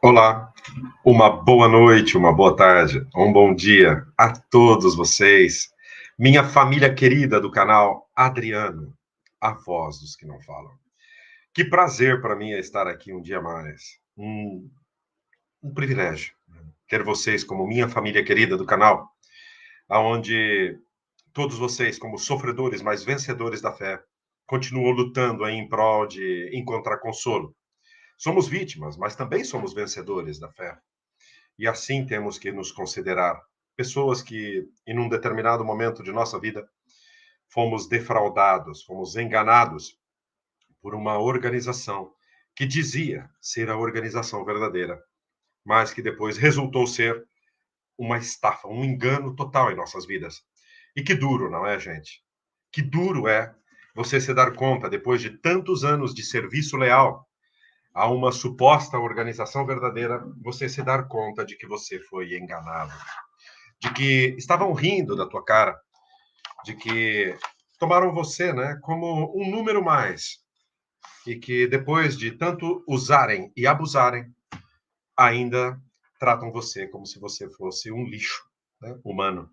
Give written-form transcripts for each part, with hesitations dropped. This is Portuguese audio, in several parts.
Olá, uma boa noite, uma boa tarde, um bom dia a todos vocês, minha família querida do canal Adriano, a voz dos que não falam. Que prazer para mim é estar aqui um dia mais. Um privilégio, né, ter vocês como minha família querida do canal, aonde todos vocês, como sofredores, mas vencedores da fé, continuam lutando aí em prol de encontrar consolo. Somos vítimas, mas também somos vencedores da fé. E assim temos que nos considerar pessoas que, em um determinado momento de nossa vida, fomos defraudados, fomos enganados por uma organização que dizia ser a organização verdadeira, mas que depois resultou ser uma estafa, um engano total em nossas vidas. E que duro, não é, gente? Que duro é você se dar conta, depois de tantos anos de serviço leal a uma suposta organização verdadeira, você se dar conta de que você foi enganado, de que estavam rindo da tua cara, de que tomaram você, né, como um número mais, e que depois de tanto usarem e abusarem, ainda tratam você como se você fosse um lixo, né, humano.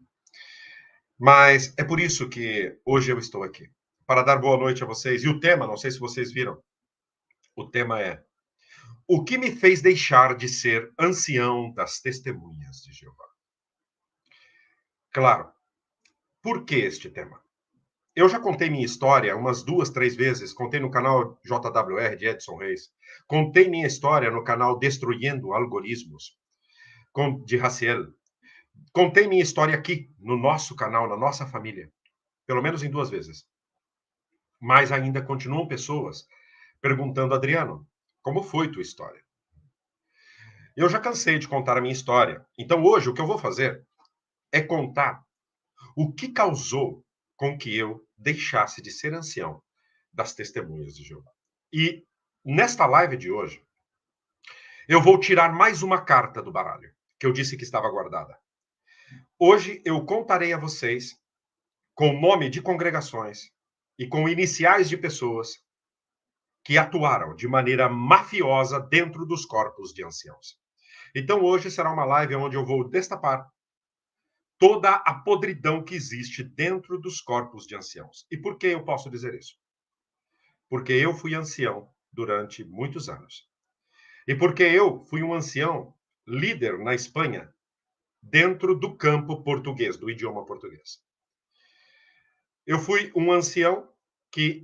Mas é por isso que hoje eu estou aqui, para dar boa noite a vocês. E o tema, não sei se vocês viram, o tema é: o que me fez deixar de ser ancião das testemunhas de Jeová? Claro, por que este tema? Eu já contei minha história umas 2, 3 vezes. Contei no canal JWR de Edson Reis. Contei minha história no canal Destruindo Algoritmos, de Raciel. Contei minha história aqui, no nosso canal, na nossa família. Pelo menos em 2 vezes. Mas ainda continuam pessoas perguntando, Adriano, como foi tua história? Eu já cansei de contar a minha história. Então hoje o que eu vou fazer é contar o que causou com que eu deixasse de ser ancião das testemunhas de Jeová. E nesta live de hoje, eu vou tirar mais uma carta do baralho, que eu disse que estava guardada. Hoje eu contarei a vocês, com nome de congregações e com iniciais de pessoas que atuaram de maneira mafiosa dentro dos corpos de anciãos. Então hoje será uma live onde eu vou destapar toda a podridão que existe dentro dos corpos de anciãos. E por que eu posso dizer isso? Porque eu fui ancião durante muitos anos. E porque eu fui um ancião líder na Espanha, dentro do campo português, do idioma português. Eu fui um ancião que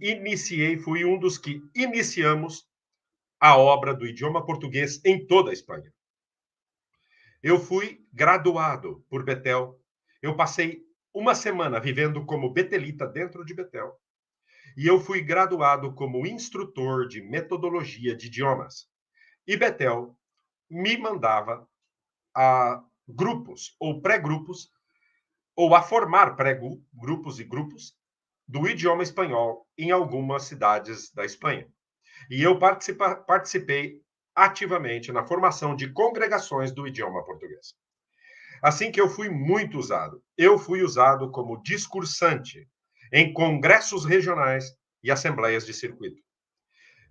fui um dos que iniciamos a obra do idioma português em toda a Espanha. Eu fui graduado por Betel. Eu passei uma semana vivendo como betelita dentro de Betel. E eu fui graduado como instrutor de metodologia de idiomas. E Betel me mandava a grupos ou pré-grupos, ou a formar pré-grupos e grupos do idioma espanhol em algumas cidades da Espanha. E eu participei ativamente na formação de congregações do idioma português. Assim que eu fui muito usado. Eu fui usado como discursante em congressos regionais e assembleias de circuito.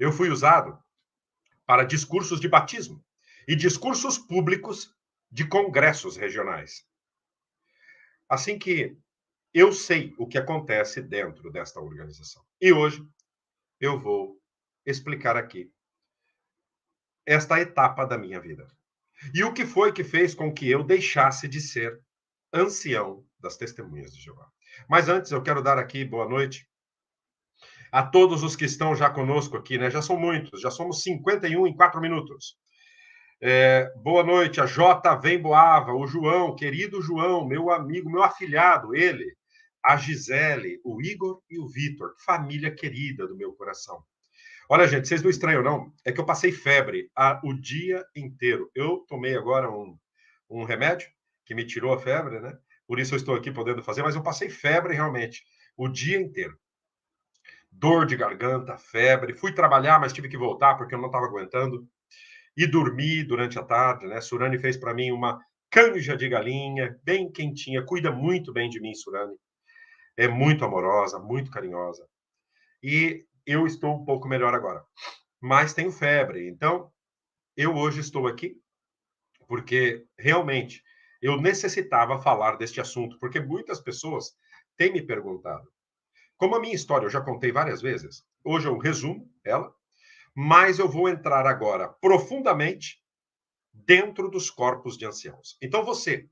Eu fui usado para discursos de batismo e discursos públicos de congressos regionais. Assim que eu sei o que acontece dentro desta organização. E hoje eu vou explicar aqui esta etapa da minha vida. E o que foi que fez com que eu deixasse de ser ancião das Testemunhas de Jeová. Mas antes eu quero dar aqui boa noite a todos os que estão já conosco aqui, né? Já são muitos, já somos 51 em 4 minutos. Boa noite a J. Vemboava, o João, querido João, meu amigo, meu afilhado, ele, a Gisele, o Igor e o Vitor, família querida do meu coração. Olha, gente, vocês não estranham, não? É que eu passei febre o dia inteiro. Eu tomei agora um remédio que me tirou a febre, né? Por isso eu estou aqui podendo fazer, mas eu passei febre realmente o dia inteiro. Dor de garganta, febre. Fui trabalhar, mas tive que voltar porque eu não estava aguentando. E dormi durante a tarde, né? Surane fez para mim uma canja de galinha, bem quentinha. Cuida muito bem de mim, Surane. É muito amorosa, muito carinhosa. E eu estou um pouco melhor agora. Mas tenho febre. Então, eu hoje estou aqui porque realmente eu necessitava falar deste assunto, porque muitas pessoas têm me perguntado. Como a minha história eu já contei várias vezes, hoje eu resumo ela, mas eu vou entrar agora profundamente dentro dos corpos de anciãos. Então você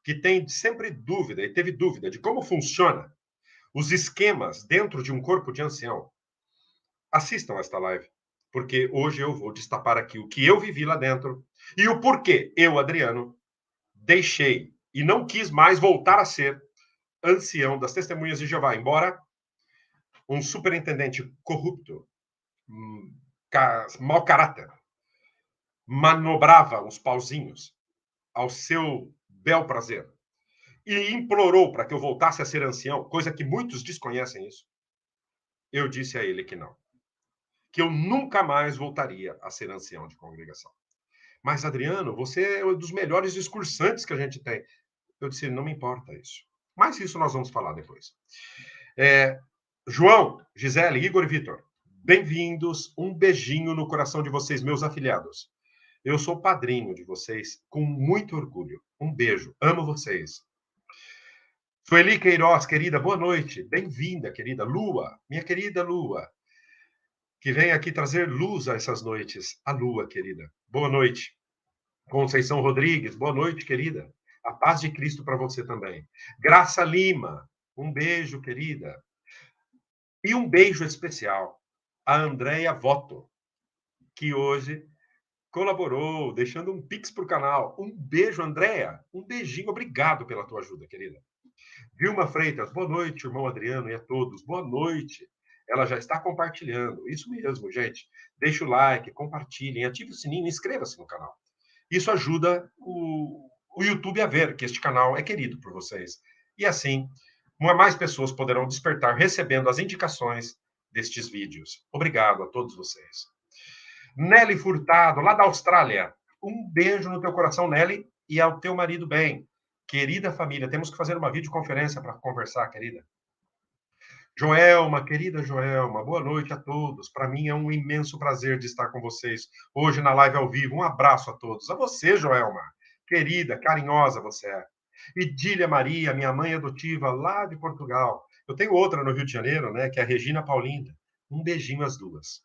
que tem sempre dúvida e teve dúvida de como funciona os esquemas dentro de um corpo de ancião, assistam esta live, porque hoje eu vou destapar aqui o que eu vivi lá dentro e o porquê eu, Adriano, deixei e não quis mais voltar a ser ancião das Testemunhas de Jeová, embora um superintendente corrupto, mau caráter, manobrava uns pauzinhos ao seu bel prazer e implorou para que eu voltasse a ser ancião, coisa que muitos desconhecem isso. Eu disse a ele que não, que eu nunca mais voltaria a ser ancião de congregação. Mas, Adriano, você é um dos melhores discursantes que a gente tem. Eu disse, não me importa isso. Mas isso nós vamos falar depois. João, Gisele, Igor e Vitor, bem-vindos. Um beijinho no coração de vocês, meus afiliados. Eu sou padrinho de vocês com muito orgulho. Um beijo. Amo vocês. Sueli Queiroz, querida, boa noite. Bem-vinda, querida. Lua, minha querida Lua, que vem aqui trazer luz a essas noites. A Lua, querida. Boa noite. Conceição Rodrigues, boa noite, querida. A paz de Cristo para você também. Graça Lima, um beijo, querida. E um beijo especial a Andréia Voto, que hoje colaborou, deixando um pix para o canal. Um beijo, Andréia. Um beijinho, obrigado pela tua ajuda, querida. Vilma Freitas, boa noite, irmão Adriano e a todos. Boa noite. Ela já está compartilhando. Isso mesmo, gente. Deixa o like, compartilhem, ative o sininho e inscreva-se no canal. Isso ajuda o YouTube a ver que este canal é querido por vocês. E assim, mais pessoas poderão despertar recebendo as indicações destes vídeos. Obrigado a todos vocês. Nelly Furtado, lá da Austrália. Um beijo no teu coração, Nelly, e ao teu marido bem. Querida família, temos que fazer uma videoconferência para conversar, querida. Joelma, querida Joelma, boa noite a todos. Para mim é um imenso prazer de estar com vocês hoje na live ao vivo. Um abraço a todos. A você, Joelma, querida, carinhosa você é. Idília Maria, minha mãe adotiva lá de Portugal. Eu tenho outra no Rio de Janeiro, né, que é a Regina Paulina. Um beijinho às duas.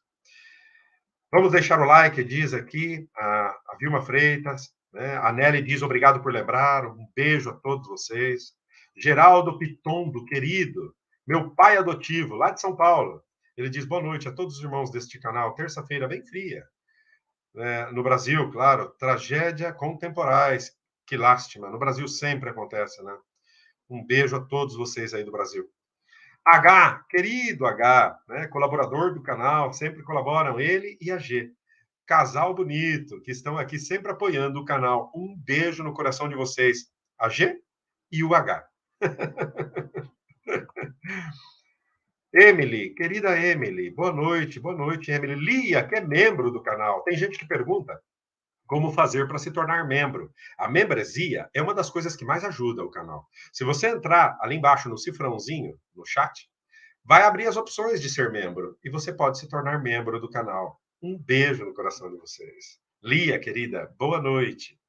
Vamos deixar o like, diz aqui a Vilma Freitas. Né? A Nelly diz obrigado por lembrar. Um beijo a todos vocês. Geraldo Pitondo, querido, meu pai adotivo, lá de São Paulo. Ele diz boa noite a todos os irmãos deste canal. Terça-feira bem fria. No Brasil, claro, tragédia contemporais. Que lástima. No Brasil sempre acontece, né? Um beijo a todos vocês aí do Brasil. H, querido H, né, colaborador do canal, sempre colaboram ele e a G. Casal bonito, que estão aqui sempre apoiando o canal. Um beijo no coração de vocês, a G e o H. Emily, querida Emily, boa noite, Emily. Lia, que é membro do canal. Tem gente que pergunta como fazer para se tornar membro. A membresia é uma das coisas que mais ajuda o canal. Se você entrar ali embaixo no cifrãozinho, no chat, vai abrir as opções de ser membro e você pode se tornar membro do canal. Um beijo no coração de vocês. Lia, querida, boa noite.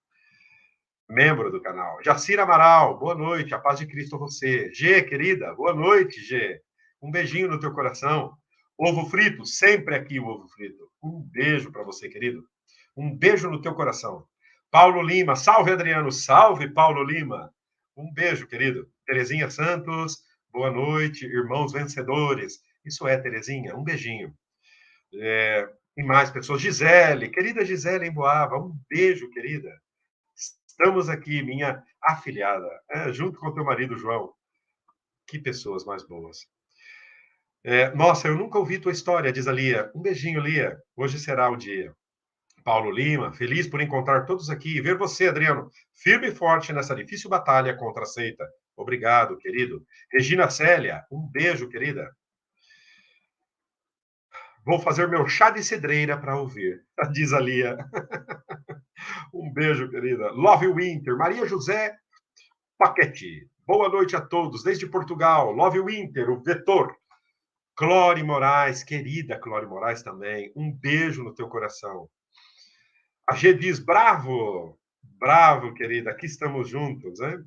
Membro do canal. Jacira Amaral, boa noite. A paz de Cristo a você. G, querida, boa noite, G. Um beijinho no teu coração. Ovo frito, sempre aqui o ovo frito. Um beijo para você, querido. Um beijo no teu coração. Paulo Lima, salve, Adriano. Salve, Paulo Lima. Um beijo, querido. Terezinha Santos, boa noite. Irmãos vencedores. Isso é, Terezinha, um beijinho. E mais pessoas. Gisele, querida Gisele Emboava, um beijo, querida. Estamos aqui, minha afilhada, junto com o teu marido, João. Que pessoas mais boas. Nossa, eu nunca ouvi tua história, diz a Lia. Um beijinho, Lia. Hoje será o dia. Paulo Lima, feliz por encontrar todos aqui e ver você, Adriano, firme e forte nessa difícil batalha contra a seita. Obrigado, querido. Regina Célia, um beijo, querida. Vou fazer meu chá de cedreira para ouvir, diz a Lia. Um beijo, querida. Love Winter, Maria José Paquete. Boa noite a todos, desde Portugal. Love Winter, o vetor. Clore Moraes, querida Clore Moraes também. Um beijo no teu coração. A G diz, bravo, Bravo, querida. Aqui estamos juntos, hein?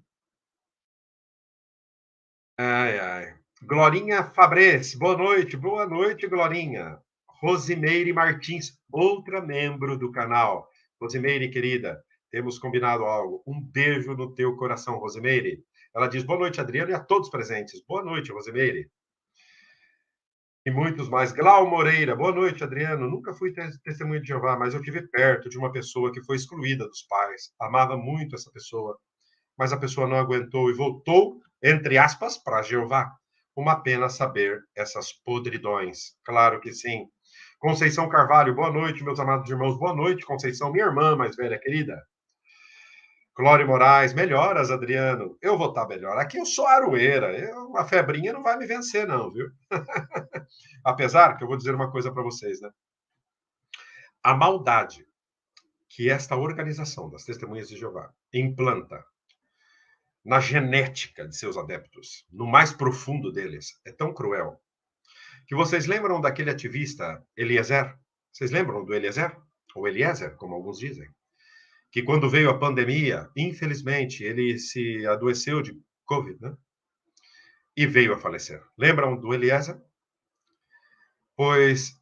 Ai, ai. Glorinha Fabres, boa noite, Glorinha. Rosimeire Martins, outra membro do canal. Rosimeire, querida, temos combinado algo. Um beijo no teu coração, Rosimeire. Ela diz boa noite, Adriano, e a todos presentes. Boa noite, Rosimeire. E muitos mais. Glau Moreira, boa noite, Adriano. Nunca fui testemunha de Jeová, mas eu tive perto de uma pessoa que foi excluída dos pais. Amava muito essa pessoa, mas a pessoa não aguentou e voltou, entre aspas, para Jeová. Uma pena saber essas podridões. Claro que sim. Conceição Carvalho, boa noite, meus amados irmãos. Boa noite, Conceição, minha irmã mais velha, querida. Clório Moraes, melhoras, Adriano. Eu vou estar melhor. Aqui eu sou aroeira. A febrinha não vai me vencer, não, viu? Apesar que eu vou dizer uma coisa para vocês, né? A maldade que esta organização das Testemunhas de Jeová implanta na genética de seus adeptos, no mais profundo deles, é tão cruel que vocês lembram daquele ativista Eliezer? Vocês lembram do Eliezer? Ou Eliezer, como alguns dizem? Que quando veio a pandemia, infelizmente, ele se adoeceu de Covid, né? E veio a falecer. Lembram do Eliezer? Pois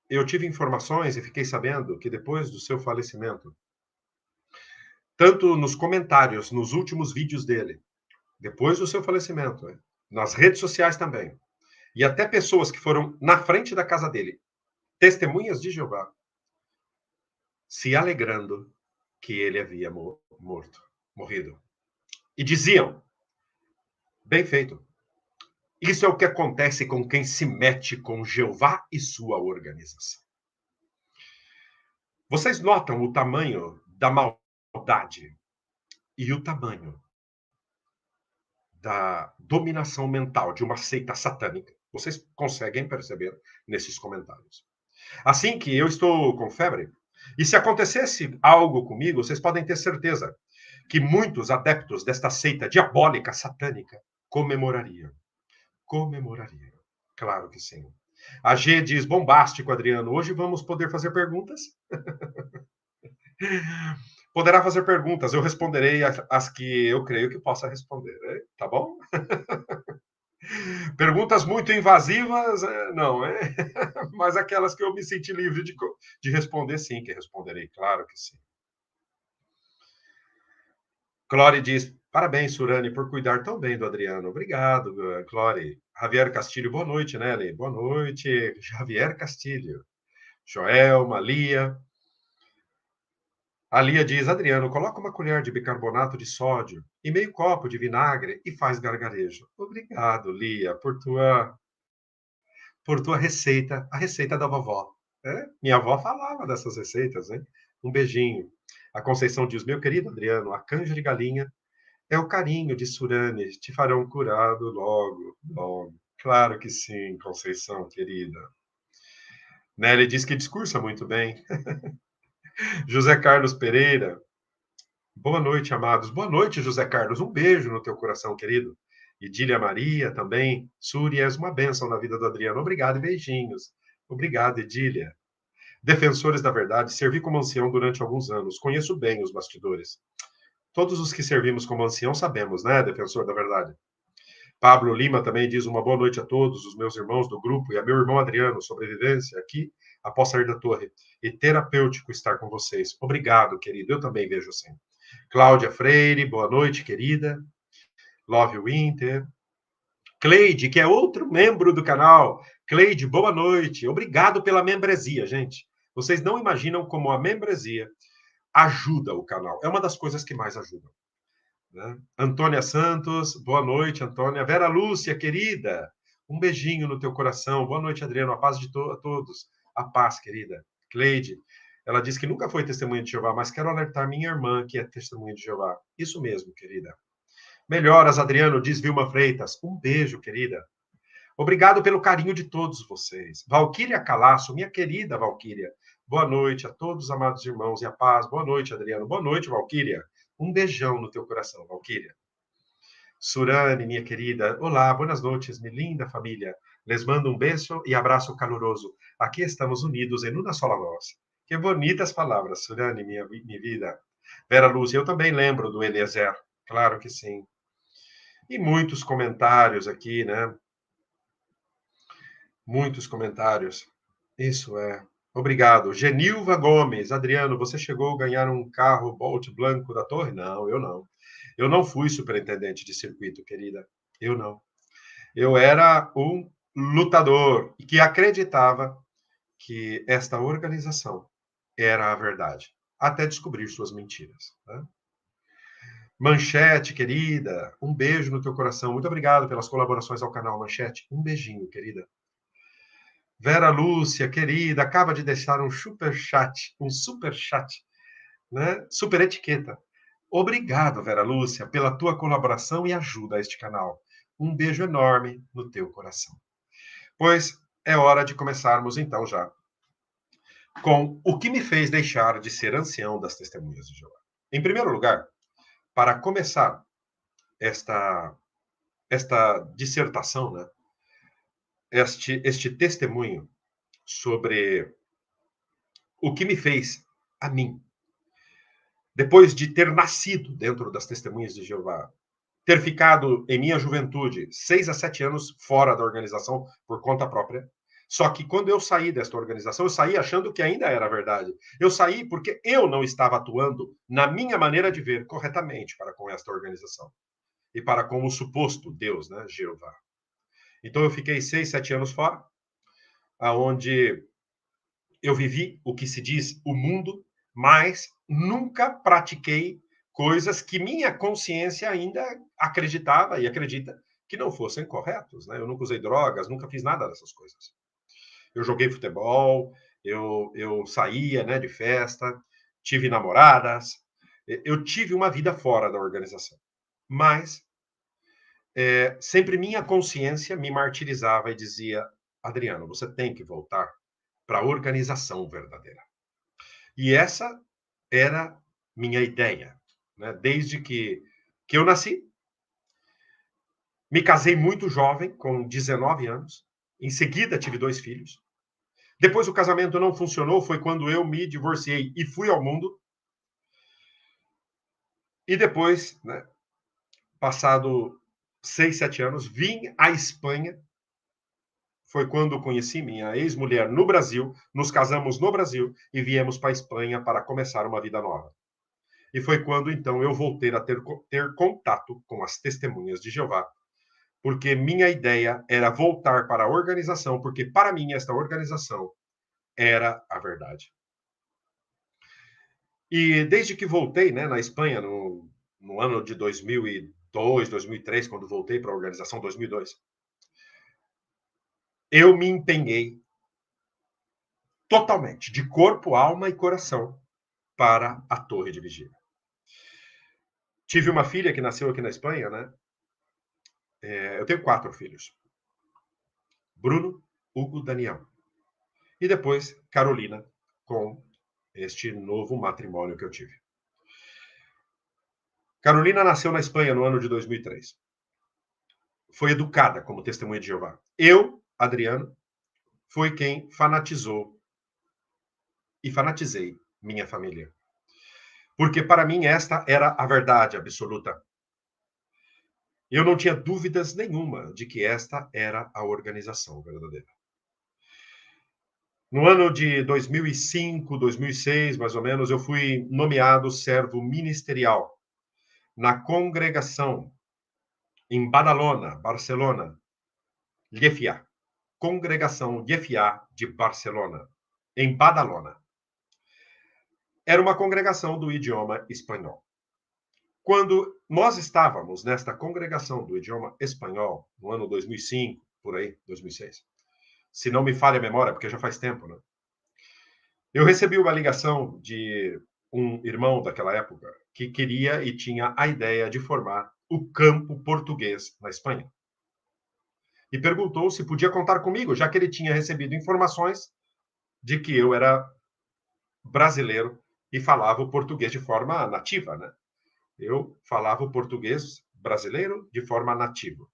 eu tive informações e fiquei sabendo que depois do seu falecimento, tanto nos comentários, nos últimos vídeos dele, depois do seu falecimento, né? Nas redes sociais também, e até pessoas que foram na frente da casa dele, testemunhas de Jeová, se alegrando que ele havia morrido. E diziam: bem feito. Isso é o que acontece com quem se mete com Jeová e sua organização. Vocês notam o tamanho da maldade e o tamanho da dominação mental de uma seita satânica. Vocês conseguem perceber nesses comentários. Assim que eu estou com febre, e se acontecesse algo comigo, vocês podem ter certeza que muitos adeptos desta seita diabólica satânica comemorariam. Comemorariam. Claro que sim. A G diz, bombástico, Adriano. Hoje vamos poder fazer perguntas? Poderá fazer perguntas. Eu responderei as que eu creio que possa responder. Né? Tá bom? Perguntas muito invasivas, não, é? Mas aquelas que eu me senti livre de responder, sim, que responderei, claro que sim. Clore diz, parabéns, Surane, por cuidar tão bem do Adriano. Obrigado, Clore. Javier Castilho, boa noite, Nelly. Boa noite, Javier Castilho. Joel, Malia. A Lia diz, Adriano, coloca uma colher de bicarbonato de sódio e meio copo de vinagre e faz gargarejo. Obrigado, Lia, por tua receita, a receita da vovó. Minha avó falava dessas receitas, hein? Um beijinho. A Conceição diz, meu querido Adriano, a canja de galinha é o carinho de Surane, te farão curado logo, logo. Claro que sim, Conceição, querida. Nelly diz que discursa muito bem. José Carlos Pereira, boa noite, amados. Boa noite, José Carlos. Um beijo no teu coração, querido. Idília Maria também. Suri, és uma bênção na vida do Adriano. Obrigado e beijinhos. Obrigado, Idília. Defensores da Verdade, servi como ancião durante alguns anos. Conheço bem os bastidores. Todos os que servimos como ancião sabemos, né, Defensor da Verdade? Pablo Lima também diz uma boa noite a todos os meus irmãos do grupo e a meu irmão Adriano, sobrevivência aqui após sair da torre. E terapêutico estar com vocês. Obrigado, querido. Eu também vejo assim. Cláudia Freire, boa noite, querida. Love Winter. Cleide, que é outro membro do canal. Cleide, boa noite. Obrigado pela membresia, gente. Vocês não imaginam como a membresia ajuda o canal. É uma das coisas que mais ajudam. Né? Antônia Santos, boa noite, Antônia. Vera Lúcia, querida, um beijinho no teu coração. Boa noite, Adriano. A paz de a todos. A paz, querida. Cleide, ela disse que nunca foi testemunha de Jeová, mas quero alertar minha irmã, que é testemunha de Jeová. Isso mesmo, querida. Melhoras, Adriano, diz Vilma Freitas. Um beijo, querida. Obrigado pelo carinho de todos vocês. Valquíria Calaço, minha querida Valquíria. Boa noite a todos, amados irmãos, e a paz. Boa noite, Adriano. Boa noite, Valquíria. Um beijão no teu coração, Valquíria. Surane, minha querida. Olá, boas noites, minha linda família. Les mando um beijo e abraço caloroso. Aqui estamos unidos em uma sola voz. Que bonitas palavras, Surane, minha vida. Vera Lúcia, eu também lembro do Eliezer, claro que sim. E muitos comentários aqui, né? Muitos comentários. Isso é. Obrigado. Genilva Gomes. Adriano, você chegou a ganhar um carro Bolt Blanco da Torre? Não, eu não. Eu não fui superintendente de circuito, querida. Eu não. Eu era um lutador que acreditava que esta organização era a verdade, até descobrir suas mentiras. Né? Manchete, querida, um beijo no teu coração. Muito obrigado pelas colaborações ao canal Manchete. Um beijinho, querida. Vera Lúcia, querida, acaba de deixar um super chat, né? Super etiqueta. Obrigado, Vera Lúcia, pela tua colaboração e ajuda a este canal. Um beijo enorme no teu coração. Pois é hora de começarmos então já com o que me fez deixar de ser ancião das Testemunhas de Jeová. Em primeiro lugar, para começar esta dissertação, né? Este testemunho sobre o que me fez a mim, depois de ter nascido dentro das Testemunhas de Jeová, ter ficado em minha juventude 6 a 7 anos fora da organização por conta própria. Só que quando eu saí desta organização, eu saí achando que ainda era verdade. Eu saí porque eu não estava atuando na minha maneira de ver corretamente para com esta organização e para com o suposto Deus, né, Jeová. Então eu fiquei 6, 7 anos fora, aonde eu vivi o que se diz o mundo, mas nunca pratiquei coisas que minha consciência ainda acreditava e acredita que não fossem corretos. Né? Eu nunca usei drogas, nunca fiz nada dessas coisas. Eu joguei futebol, eu saía, né, de festa, tive namoradas, eu tive uma vida fora da organização. Mas sempre minha consciência me martirizava e dizia: Adriano, você tem que voltar para a organização verdadeira. E essa era minha ideia, né? Desde que eu nasci. Me casei muito jovem, com 19 anos. Em seguida, tive 2 filhos. Depois, o casamento não funcionou, foi quando eu me divorciei e fui ao mundo. E depois, né, passado 6, 7 anos, vim à Espanha. Foi quando conheci minha ex-mulher no Brasil, nos casamos no Brasil e viemos para a Espanha para começar uma vida nova. E foi quando, então, eu voltei a ter contato com as Testemunhas de Jeová, porque minha ideia era voltar para a organização, porque para mim esta organização era a verdade. E desde que voltei, né, na Espanha, no ano de 2002, 2003, quando voltei para a organização, 2002, eu me empenhei totalmente, de corpo, alma e coração, para a Torre de Vigia. Tive uma filha que nasceu aqui na Espanha, né? Eu tenho 4 filhos. Bruno, Hugo, Daniel. E depois Carolina, com este novo matrimônio que eu tive. Carolina nasceu na Espanha no ano de 2003. Foi educada como testemunha de Jeová. Eu, Adriano, foi quem fanatizou e fanatizei minha família. Porque para mim esta era a verdade absoluta. Eu não tinha dúvidas nenhuma de que esta era a organização verdadeira. No ano de 2005, 2006, mais ou menos, eu fui nomeado servo ministerial na congregação em Badalona, Barcelona, Llefià. Congregação Llefià de Barcelona, em Badalona. Era uma congregação do idioma espanhol. Quando nós estávamos nesta congregação do idioma espanhol, no ano 2005, por aí, 2006, se não me falha a memória, porque já faz tempo, né? Eu recebi uma ligação de um irmão daquela época que queria e tinha a ideia de formar o campo português na Espanha. E perguntou se podia contar comigo, já que ele tinha recebido informações de que eu era brasileiro e falava o português de forma nativa, né? Eu falava o português brasileiro de forma nativa.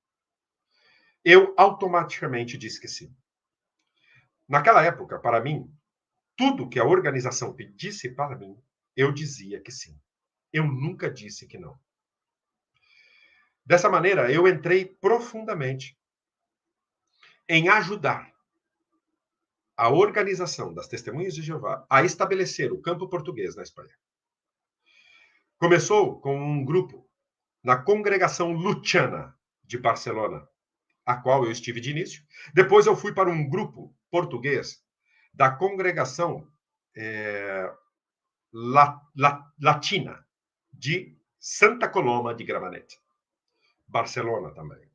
Eu automaticamente disse que sim. Naquela época, para mim, tudo que a organização pedisse para mim, eu dizia que sim. Eu nunca disse que não. Dessa maneira, eu entrei profundamente em ajudar a organização das Testemunhas de Jeová a estabelecer o campo português na Espanha. Começou com um grupo na Congregação Luciana de Barcelona, a qual eu estive de início. Depois eu fui para um grupo português da Congregação Latina de Santa Coloma de Gramanet, Barcelona também.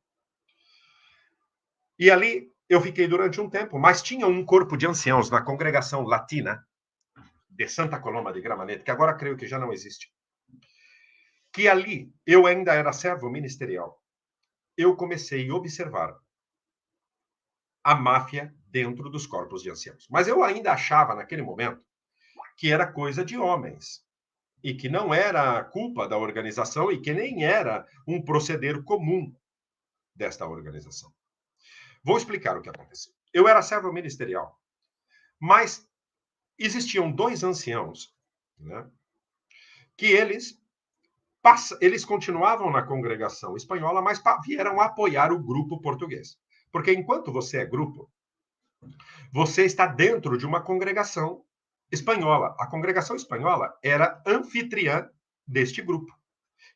E ali eu fiquei durante um tempo, mas tinha um corpo de anciãos na Congregação Latina de Santa Coloma de Gramanet, que agora creio que já não existe, que ali eu ainda era servo ministerial. Eu comecei a observar a máfia dentro dos corpos de anciãos. Mas eu ainda achava, naquele momento, que era coisa de homens e que não era culpa da organização e que nem era um proceder comum desta organização. Vou explicar o que aconteceu. Eu era servo ministerial, mas existiam dois anciãos, né, que eles continuavam na congregação espanhola, mas vieram apoiar o grupo português. Porque enquanto você é grupo, você está dentro de uma congregação espanhola. A congregação espanhola era anfitriã deste grupo,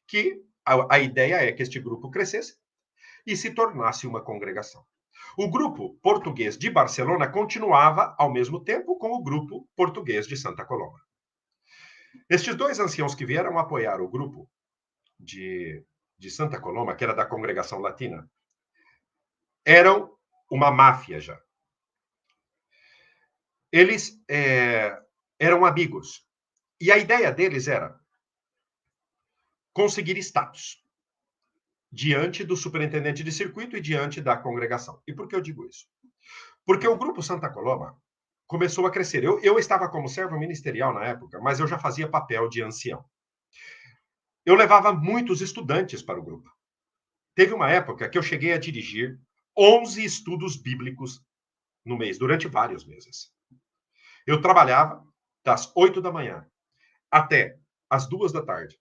que a ideia é que este grupo crescesse e se tornasse uma congregação. O grupo português de Barcelona continuava, ao mesmo tempo, com o grupo português de Santa Coloma. Estes dois anciãos que vieram apoiar o grupo de Santa Coloma, que era da congregação latina, eram uma máfia já. Eles eram amigos. E a ideia deles era conseguir status diante do superintendente de circuito e diante da congregação. E por que eu digo isso? Porque o grupo Santa Coloma começou a crescer. Eu estava como servo ministerial na época, mas eu já fazia papel de ancião. Eu levava muitos estudantes para o grupo. Teve uma época que eu cheguei a dirigir 11 estudos bíblicos no mês, durante vários meses. Eu trabalhava das 8 da manhã até as 2 da tarde.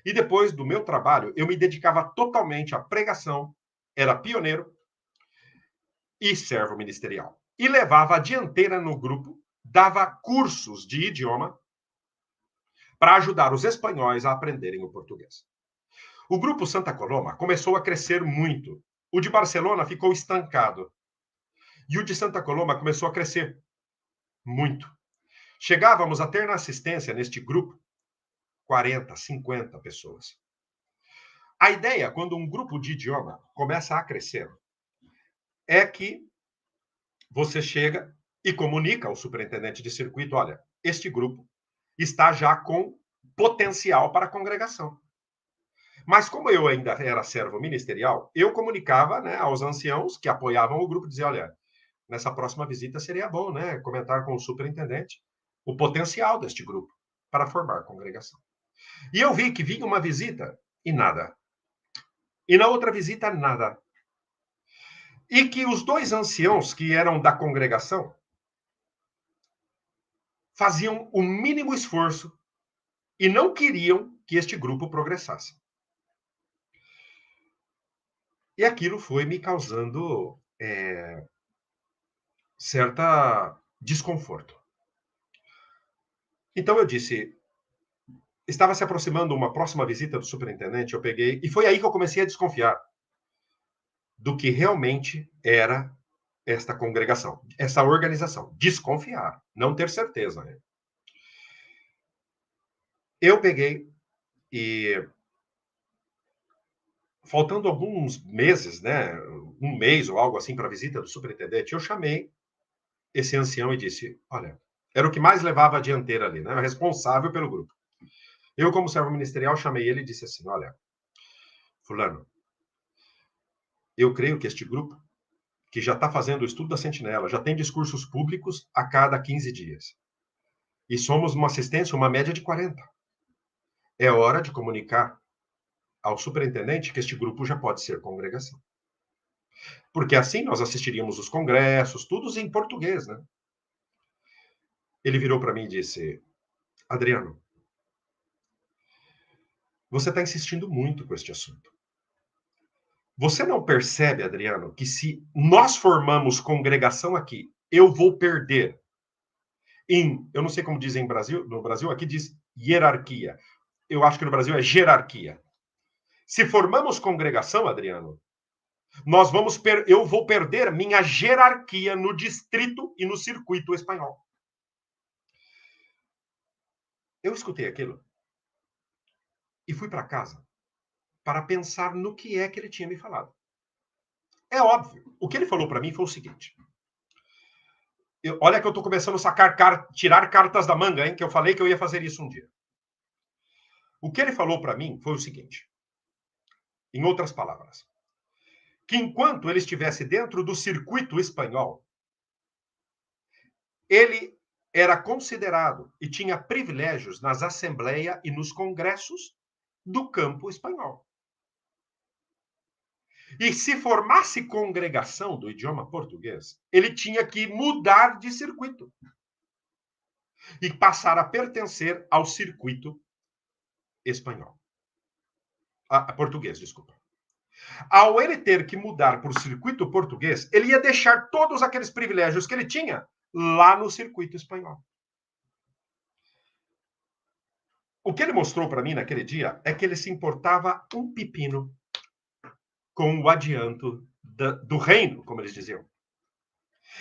E depois do meu trabalho, eu me dedicava totalmente à pregação, era pioneiro e servo ministerial. E levava a dianteira no grupo, dava cursos de idioma para ajudar os espanhóis a aprenderem o português. O grupo Santa Coloma começou a crescer muito. O de Barcelona ficou estancado. E o de Santa Coloma começou a crescer muito. Chegávamos a ter na assistência, neste grupo, 40, 50 pessoas. A ideia, quando um grupo de idioma começa a crescer, é que você chega e comunica ao superintendente de circuito, olha, este grupo está já com potencial para a congregação. Mas como eu ainda era servo ministerial, eu comunicava, né, aos anciãos que apoiavam o grupo, dizia, olha, nessa próxima visita seria bom, né, comentar com o superintendente o potencial deste grupo para formar a congregação. E eu vi que vinha uma visita e nada. E na outra visita, nada. E que os dois anciãos que eram da congregação faziam o mínimo esforço e não queriam que este grupo progressasse. E aquilo foi me causando certa desconforto. Então eu disse, estava se aproximando uma próxima visita do superintendente, eu peguei, e foi aí que eu comecei a desconfiar do que realmente era esta congregação, essa organização. Desconfiar, não ter certeza, né? Eu peguei e, faltando alguns meses, né, um mês ou algo assim para a visita do superintendente, eu chamei esse ancião e disse, olha, era o que mais levava a dianteira ali, né, responsável pelo grupo. Eu, como servo ministerial, chamei ele e disse assim, olha, fulano, eu creio que este grupo, que já está fazendo o estudo da sentinela, já tem discursos públicos a cada 15 dias. E somos uma assistência, uma média de 40. É hora de comunicar ao superintendente que este grupo já pode ser congregação. Porque assim nós assistiríamos os congressos, todos em português, né? Ele virou para mim e disse, Adriano, Você está insistindo muito com este assunto. Você não percebe, Adriano, que se nós formamos congregação aqui, eu vou perder eu não sei como dizem no Brasil aqui diz hierarquia. Eu acho que no Brasil é jerarquia. Se formamos congregação, Adriano, eu vou perder minha jerarquia no distrito e no circuito espanhol. Eu escutei aquilo e fui para casa para pensar no que é que ele tinha me falado. É óbvio. O que ele falou para mim foi o seguinte. Olha que eu estou começando a tirar cartas da manga, hein? Que eu falei que eu ia fazer isso um dia. O que ele falou para mim foi o seguinte. Em outras palavras, que enquanto ele estivesse dentro do circuito espanhol, ele era considerado e tinha privilégios nas assembleias e nos congressos do campo espanhol. E se formasse congregação do idioma português, ele tinha que mudar de circuito e passar a pertencer ao circuito espanhol. Português, desculpa. Ao ele ter que mudar para o circuito português, ele ia deixar todos aqueles privilégios que ele tinha lá no circuito espanhol. O que ele mostrou para mim naquele dia é que ele se importava um pepino com o adianto do reino, como eles diziam.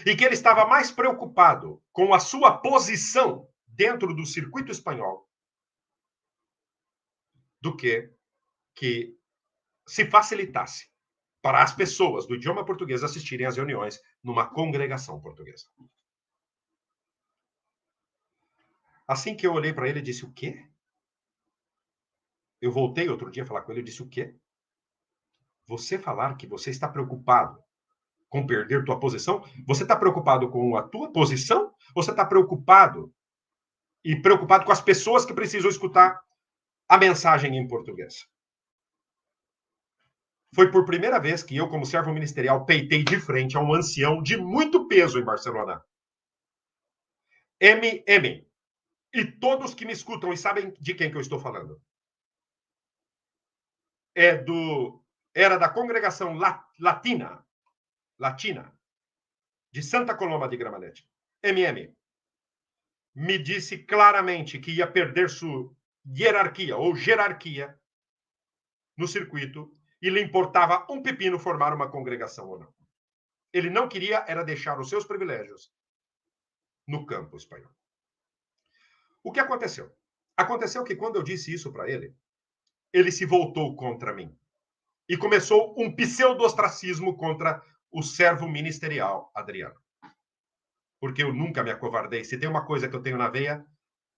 E que ele estava mais preocupado com a sua posição dentro do circuito espanhol do que se facilitasse para as pessoas do idioma português assistirem às reuniões numa congregação portuguesa. Assim que eu olhei para ele, disse: o quê? Eu voltei outro dia a falar com ele e disse: o quê? Você falar que você está preocupado com perder tua posição? Você está preocupado com a tua posição? Ou você está preocupado com as pessoas que precisam escutar a mensagem em português? Foi por primeira vez que eu, como servo ministerial, peitei de frente a um ancião de muito peso em Barcelona. MM. E todos que me escutam e sabem de quem que eu estou falando. Era da congregação latina, de Santa Coloma de Gramanet. MM. Me disse claramente que ia perder sua hierarquia ou jerarquia no circuito e lhe importava um pepino formar uma congregação ou não. Ele não queria era deixar os seus privilégios no campo espanhol. O que aconteceu? Aconteceu que quando eu disse isso para ele, ele se voltou contra mim e começou um pseudo-ostracismo contra o servo ministerial, Adriano. Porque eu nunca me acovardei. Se tem uma coisa que eu tenho na veia,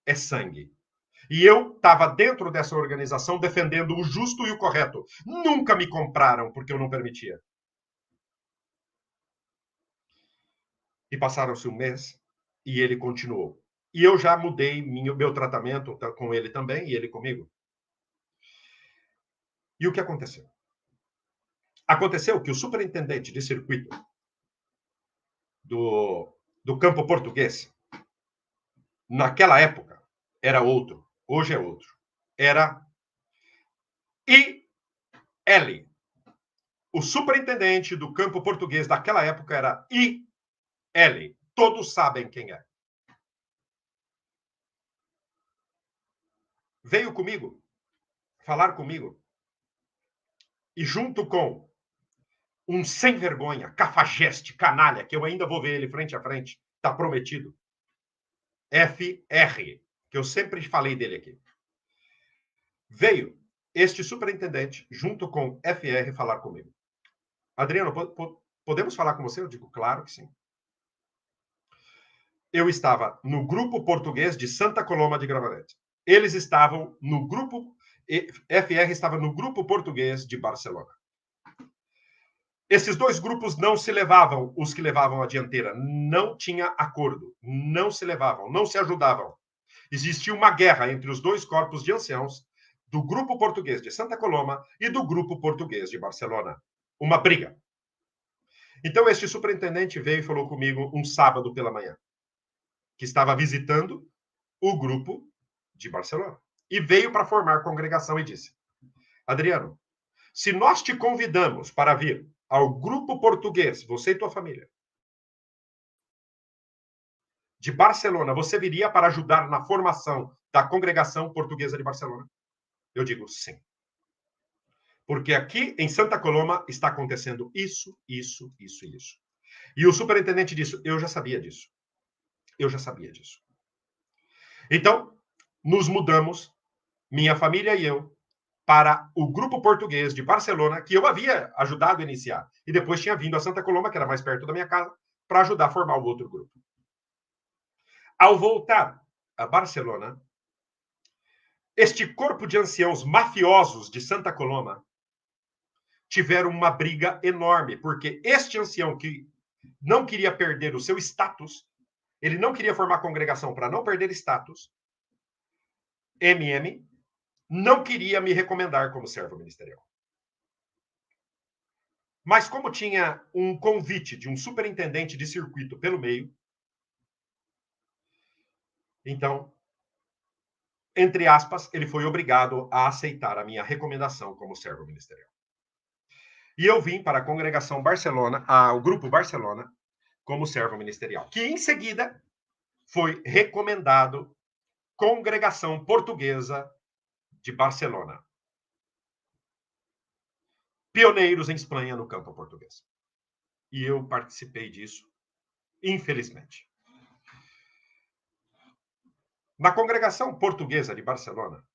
é sangue. E eu estava dentro dessa organização defendendo o justo e o correto. Nunca me compraram porque eu não permitia. E passaram-se um mês e ele continuou. E eu já mudei meu tratamento com ele também e ele comigo. E o que aconteceu? Aconteceu que o superintendente de circuito do campo português, naquela época, era outro. Hoje é outro. Era IL. O superintendente do campo português daquela época era IL. Todos sabem quem é. Veio comigo, falar comigo, e junto com um sem vergonha, cafajeste, canalha, que eu ainda vou ver ele frente a frente, está prometido, FR, que eu sempre falei dele aqui. Veio este superintendente, junto com FR, falar comigo. Adriano, podemos falar com você? Eu digo, claro que sim. Eu estava no grupo português de Santa Coloma de Gramanet. Eles estavam no grupo, FR estava no grupo português de Barcelona. Esses dois grupos não se levavam, os que levavam a dianteira. Não tinha acordo. Não se levavam, não se ajudavam. Existia uma guerra entre os dois corpos de anciãos do grupo português de Santa Coloma e do grupo português de Barcelona. Uma briga. Então, este superintendente veio e falou comigo um sábado pela manhã, que estava visitando o grupo de Barcelona. E veio para formar congregação e disse: Adriano, se nós te convidamos para vir ao grupo português, você e tua família, de Barcelona, você viria para ajudar na formação da congregação portuguesa de Barcelona? Eu digo sim. Porque aqui em Santa Coloma está acontecendo isso, isso, isso e isso. E o superintendente disse, eu já sabia disso. Eu já sabia disso. Então, nos mudamos, minha família e eu, para o grupo português de Barcelona, que eu havia ajudado a iniciar. E depois tinha vindo a Santa Coloma, que era mais perto da minha casa, para ajudar a formar o outro grupo. Ao voltar a Barcelona, este corpo de anciãos mafiosos de Santa Coloma tiveram uma briga enorme, porque este ancião que não queria perder o seu status, ele não queria formar congregação para não perder status, MM, não queria me recomendar como servo ministerial. Mas como tinha um convite de um superintendente de circuito pelo meio, então, entre aspas, ele foi obrigado a aceitar a minha recomendação como servo ministerial. E eu vim para a congregação Barcelona, ao grupo Barcelona, como servo ministerial, que em seguida foi recomendado Congregação Portuguesa de Barcelona. Pioneiros em Espanha no campo português. E eu participei disso, infelizmente. Na Congregação Portuguesa de Barcelona,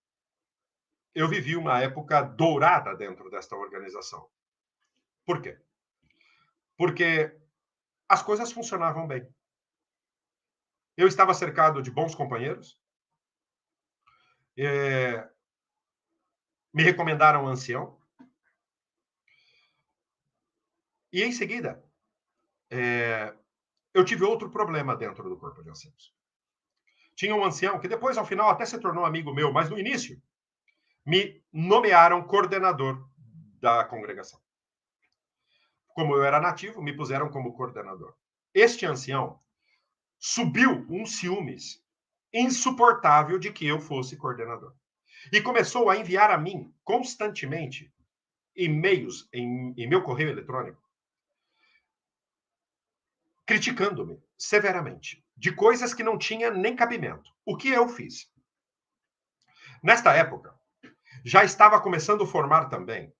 eu vivi uma época dourada dentro desta organização. Por quê? Porque as coisas funcionavam bem. Eu estava cercado de bons companheiros. Me recomendaram ancião. E, em seguida, eu tive outro problema dentro do corpo de anciãos. Tinha um ancião que depois, ao final, até se tornou amigo meu, mas no início, me nomearam coordenador da congregação. Como eu era nativo, me puseram como coordenador. Este ancião subiu um ciúmes insuportável de que eu fosse coordenador. E começou a enviar a mim, constantemente, e-mails em meu correio eletrônico, criticando-me severamente de coisas que não tinha nem cabimento. O que eu fiz? Nesta época, já estava começando a formar também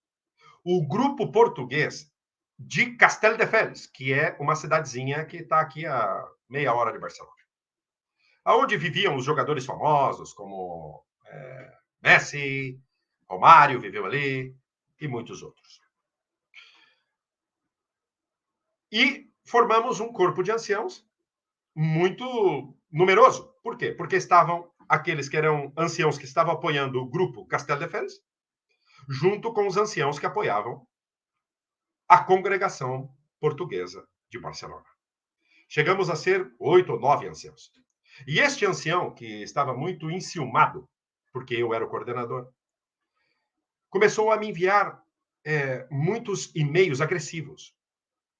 o grupo português de Castelldefels, que é uma cidadezinha que está aqui a meia hora de Barcelona. Onde viviam os jogadores famosos, como Messi, Romário viveu ali, e muitos outros. E formamos um corpo de anciãos muito numeroso. Por quê? Porque estavam aqueles que eram anciãos que estavam apoiando o grupo Castelldefels, junto com os anciãos que apoiavam a congregação portuguesa de Barcelona. Chegamos a ser 8 ou 9 anciãos. E este ancião, que estava muito enciumado, porque eu era o coordenador, começou a me enviar muitos e-mails agressivos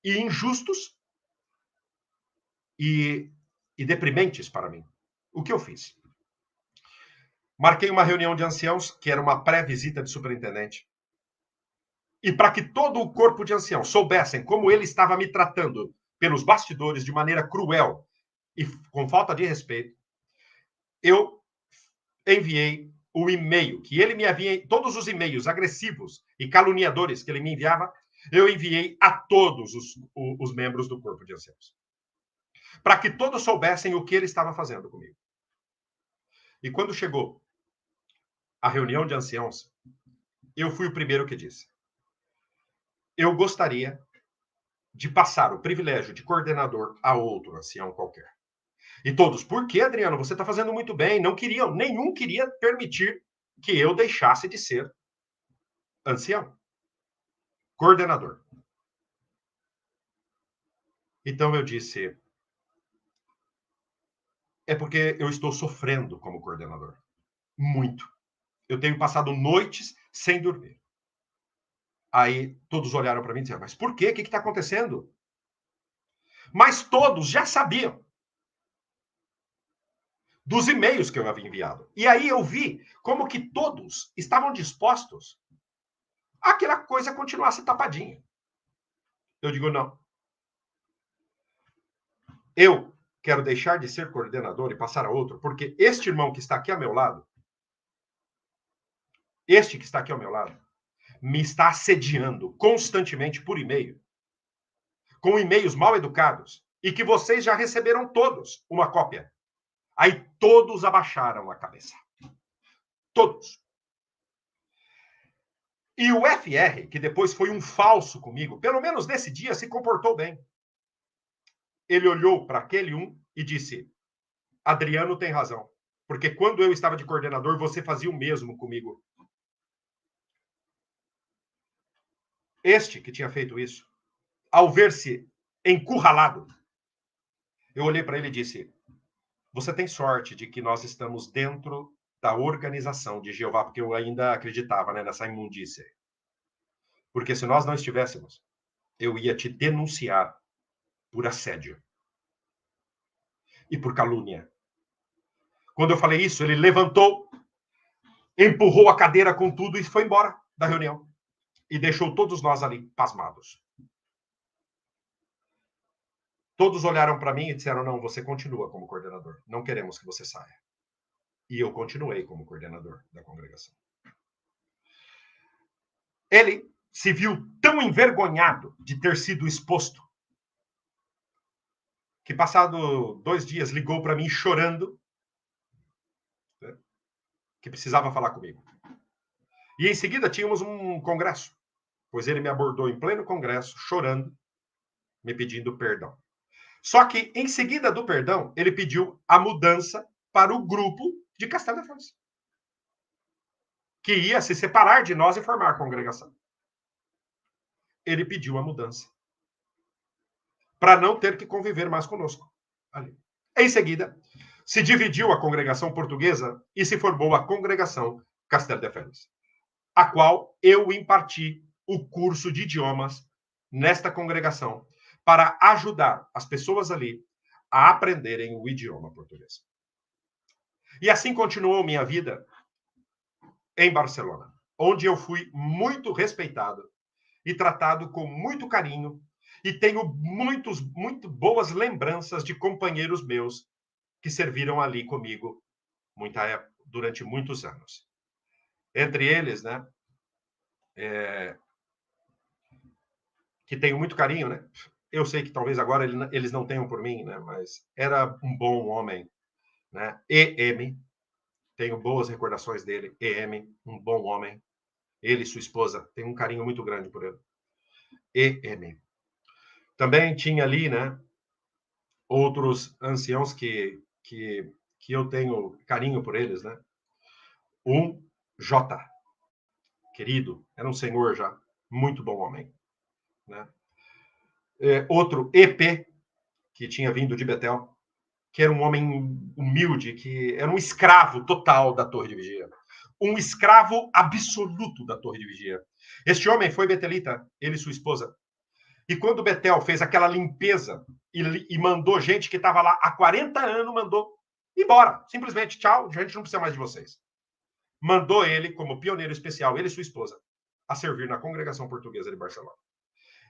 e injustos e deprimentes para mim. O que eu fiz? Marquei uma reunião de anciãos, que era uma pré-visita de superintendente, e para que todo o corpo de anciãos soubessem como ele estava me tratando pelos bastidores de maneira cruel e com falta de respeito, eu enviei o e-mail que ele me havia, todos os e-mails agressivos e caluniadores que ele me enviava, eu enviei a todos os membros do corpo de anciãos, para que todos soubessem o que ele estava fazendo comigo. E quando chegou a reunião de anciãos, eu fui o primeiro que disse: eu gostaria de passar o privilégio de coordenador a outro ancião qualquer. E todos, por que, Adriano? Você está fazendo muito bem. Não queriam, nenhum queria permitir que eu deixasse de ser ancião, coordenador. Então eu disse, é porque eu estou sofrendo como coordenador. Muito. Eu tenho passado noites sem dormir. Aí todos olharam para mim e disseram, mas por quê? O que está acontecendo? Mas todos já sabiam dos e-mails que eu havia enviado. E aí eu vi como que todos estavam dispostos aquela coisa continuasse tapadinha. Eu digo, não. Eu quero deixar de ser coordenador e passar a outro, porque este irmão que está aqui ao meu lado, me está assediando constantemente por e-mail, com e-mails mal educados, e que vocês já receberam todos uma cópia. Aí todos abaixaram a cabeça. Todos. E o FR, que depois foi um falso comigo, pelo menos nesse dia se comportou bem. Ele olhou para aquele e disse: Adriano tem razão, porque quando eu estava de coordenador, você fazia o mesmo comigo. Este que tinha feito isso, ao ver-se encurralado, eu olhei para ele e disse: você tem sorte de que nós estamos dentro da organização de Jeová, porque eu ainda acreditava, né, nessa imundícia. Porque se nós não estivéssemos, eu ia te denunciar por assédio e por calúnia. Quando eu falei isso, ele levantou, empurrou a cadeira com tudo e foi embora da reunião. E deixou todos nós ali pasmados. Todos olharam para mim e disseram: não, você continua como coordenador. Não queremos que você saia. E eu continuei como coordenador da congregação. Ele se viu tão envergonhado de ter sido exposto que, passado 2 dias, ligou para mim chorando, né, que precisava falar comigo. E em seguida tínhamos um congresso, pois ele me abordou em pleno congresso, chorando, me pedindo perdão. Só que, em seguida do perdão, ele pediu a mudança para o grupo de Castelo de Foz, que ia se separar de nós e formar a congregação. Ele pediu a mudança para não ter que conviver mais conosco. Ali. Em seguida, se dividiu a congregação portuguesa e se formou a congregação Castelo de Férias, a qual eu imparti o curso de idiomas nesta congregação para ajudar as pessoas ali a aprenderem o idioma português. E assim continuou minha vida em Barcelona, onde eu fui muito respeitado e tratado com muito carinho, e tenho muito boas lembranças de companheiros meus que serviram ali comigo durante muitos anos. Entre eles, né, que tenho muito carinho, né? Eu sei que talvez agora eles não tenham por mim, né? Mas era um bom homem, né? EM, tenho boas recordações dele. EM, um bom homem. Ele e sua esposa, tenho um carinho muito grande por ele. EM. Também tinha ali, né, outros anciãos que eu tenho carinho por eles, né? J, querido, era um senhor já, muito bom homem, né? Outro EP, que tinha vindo de Betel, que era um homem humilde, que era um escravo total da Torre de Vigia. Um escravo absoluto da Torre de Vigia. Este homem foi betelita, ele e sua esposa. E quando Betel fez aquela limpeza e mandou gente que estava lá há 40 anos, mandou embora. Simplesmente, tchau, a gente não precisa mais de vocês. Mandou ele, como pioneiro especial, ele e sua esposa, a servir na congregação portuguesa de Barcelona.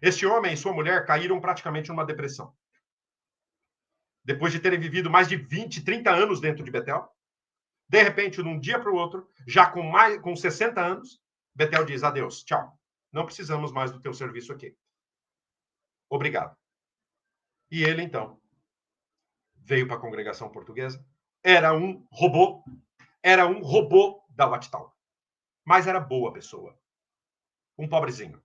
Este homem e sua mulher caíram praticamente numa depressão. Depois de terem vivido mais de 20, 30 anos dentro de Betel, de repente, de um dia para o outro, já com 60 anos, Betel diz: adeus, tchau. Não precisamos mais do teu serviço aqui. Obrigado. E ele, então, veio para a congregação portuguesa. Era um robô da Watchtower. Mas era boa pessoa. Um pobrezinho.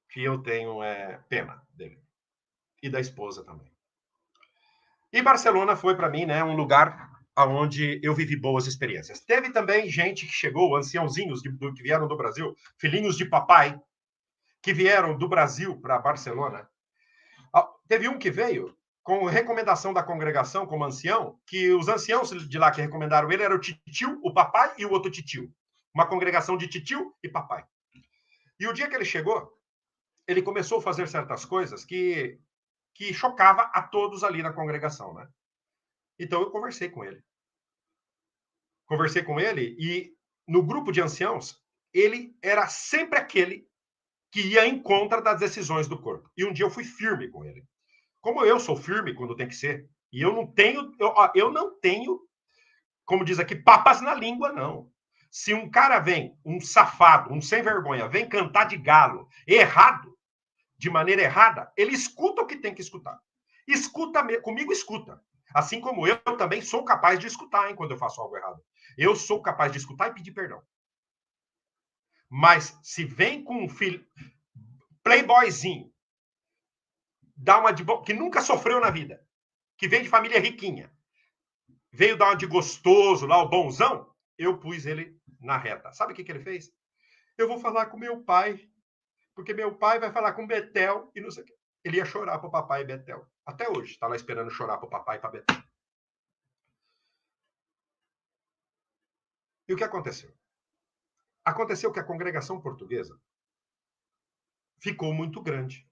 Que eu tenho pena dele. E da esposa também. E Barcelona foi, para mim, né, um lugar onde eu vivi boas experiências. Teve também gente que chegou, anciãozinhos que vieram do Brasil, filhinhos de papai, que vieram do Brasil para Barcelona. Teve um que veio com recomendação da congregação como ancião, que os anciãos de lá que recomendaram ele eram o titio, o papai e o outro titio. Uma congregação de titio e papai. E o dia que ele chegou, ele começou a fazer certas coisas que chocava a todos ali na congregação, né? Então eu conversei com ele. E no grupo de anciãos, ele era sempre aquele que ia em contra das decisões do corpo. E um dia eu fui firme com ele. Como eu sou firme quando tem que ser, e eu não tenho, como diz aqui, papas na língua, não. Se um cara vem, um safado, um sem vergonha, vem cantar de galo, errado, de maneira errada, ele escuta o que tem que escutar. Comigo escuta. Assim como eu também sou capaz de escutar, hein, quando eu faço algo errado. Eu sou capaz de escutar e pedir perdão. Mas se vem com um filho playboyzinho, dá uma de que nunca sofreu na vida, que vem de família riquinha, veio dar uma de gostoso lá, o bonzão, eu pus ele na reta. Sabe o que ele fez? Eu vou falar com meu pai, porque meu pai vai falar com Betel e não sei o quê. Ele ia chorar pro papai e Betel. Até hoje, está lá esperando chorar pro papai e pra Betel. E o que aconteceu? Aconteceu que a congregação portuguesa ficou muito grande.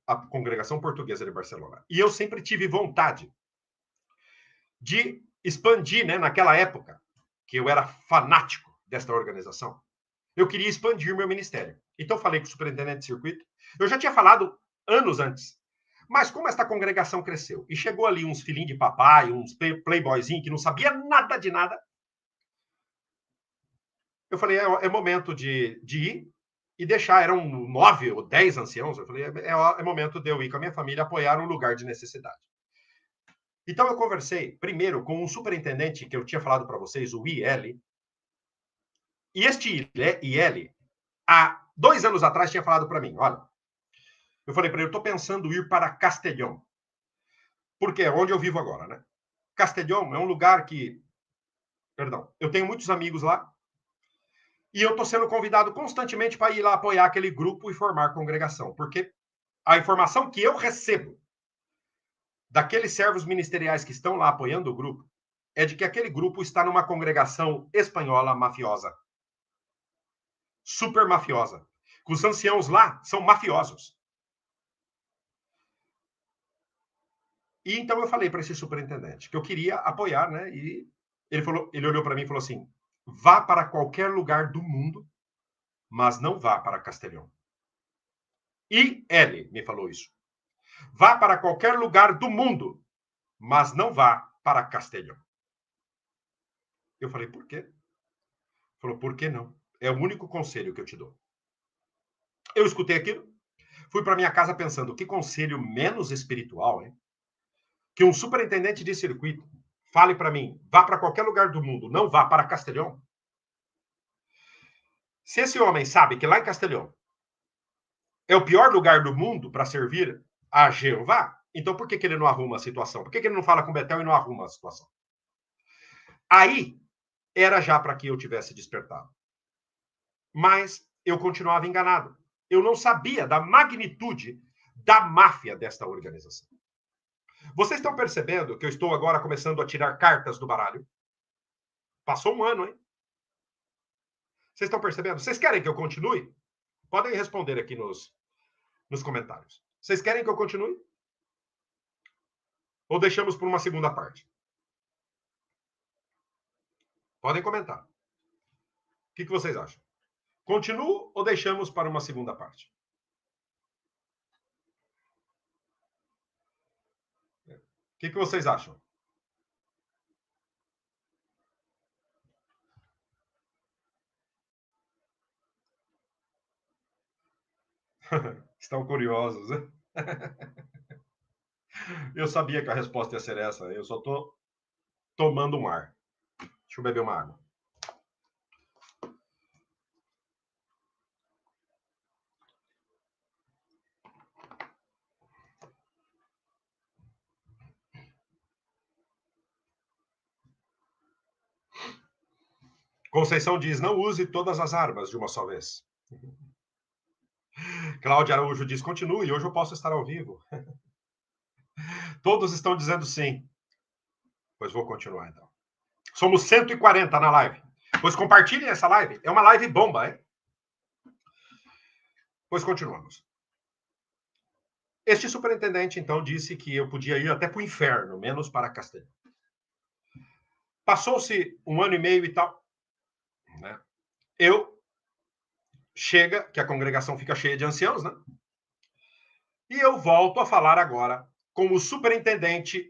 A congregação portuguesa de Barcelona. E eu sempre tive vontade de expandir, né, naquela época, que eu era fanático desta organização, eu queria expandir meu ministério. Então falei com o superintendente de circuito. Eu já tinha falado anos antes. Mas como esta congregação cresceu e chegou ali uns filhinhos de papai, uns playboyzinhos que não sabia nada de nada, eu falei, é momento de ir e deixar. Eram 9 ou 10 anciãos. Eu falei, é momento de eu ir com a minha família apoiar um lugar de necessidade. Então eu conversei primeiro com um superintendente que eu tinha falado para vocês, o IL. E este IL, há 2 anos atrás, tinha falado para mim, olha, eu falei para ele, eu estou pensando em ir para Castellón, porque é onde eu vivo agora, né? Castellón é um lugar que, perdão, eu tenho muitos amigos lá, e eu estou sendo convidado constantemente para ir lá apoiar aquele grupo e formar congregação, porque a informação que eu recebo daqueles servos ministeriais que estão lá apoiando o grupo é de que aquele grupo está numa congregação espanhola mafiosa. Super mafiosa. Os anciãos lá são mafiosos. E então eu falei para esse superintendente que eu queria apoiar, né? E ele olhou para mim e falou assim: vá para qualquer lugar do mundo, mas não vá para Castellón. E ele me falou isso. Vá para qualquer lugar do mundo, mas não vá para Castellón. Eu falei, por quê? Ele falou, por que não? É o único conselho que eu te dou. Eu escutei aquilo, fui para minha casa pensando, que conselho menos espiritual, hein? Que um superintendente de circuito fale para mim, vá para qualquer lugar do mundo, não vá para Castellón. Se esse homem sabe que lá em Castellón é o pior lugar do mundo para servir a Jeová, então por que ele não arruma a situação? Por que ele não fala com Betel e não arruma a situação? Aí era já para que eu tivesse despertado. Mas eu continuava enganado. Eu não sabia da magnitude da máfia desta organização. Vocês estão percebendo que eu estou agora começando a tirar cartas do baralho? Passou um ano, hein? Vocês estão percebendo? Vocês querem que eu continue? Podem responder aqui nos comentários. Vocês querem que eu continue? Ou deixamos por uma segunda parte? Podem comentar. O que vocês acham? Continuo ou deixamos para uma segunda parte? O que vocês acham? Estão curiosos, né? Eu sabia que a resposta ia ser essa. Eu só estou tomando um ar. Deixa eu beber uma água. Conceição diz, não use todas as armas de uma só vez. Cláudia Araújo diz, continue, hoje eu posso estar ao vivo. Todos estão dizendo sim. Pois vou continuar, então. Somos 140 na live. Pois compartilhem essa live. É uma live bomba, hein? Pois continuamos. Este superintendente, então, disse que eu podia ir até para o inferno, menos para Castellón. Passou-se 1 ano e meio e tal. Né? Eu chega, que a congregação fica cheia de anciãos, né? E eu volto a falar agora com o superintendente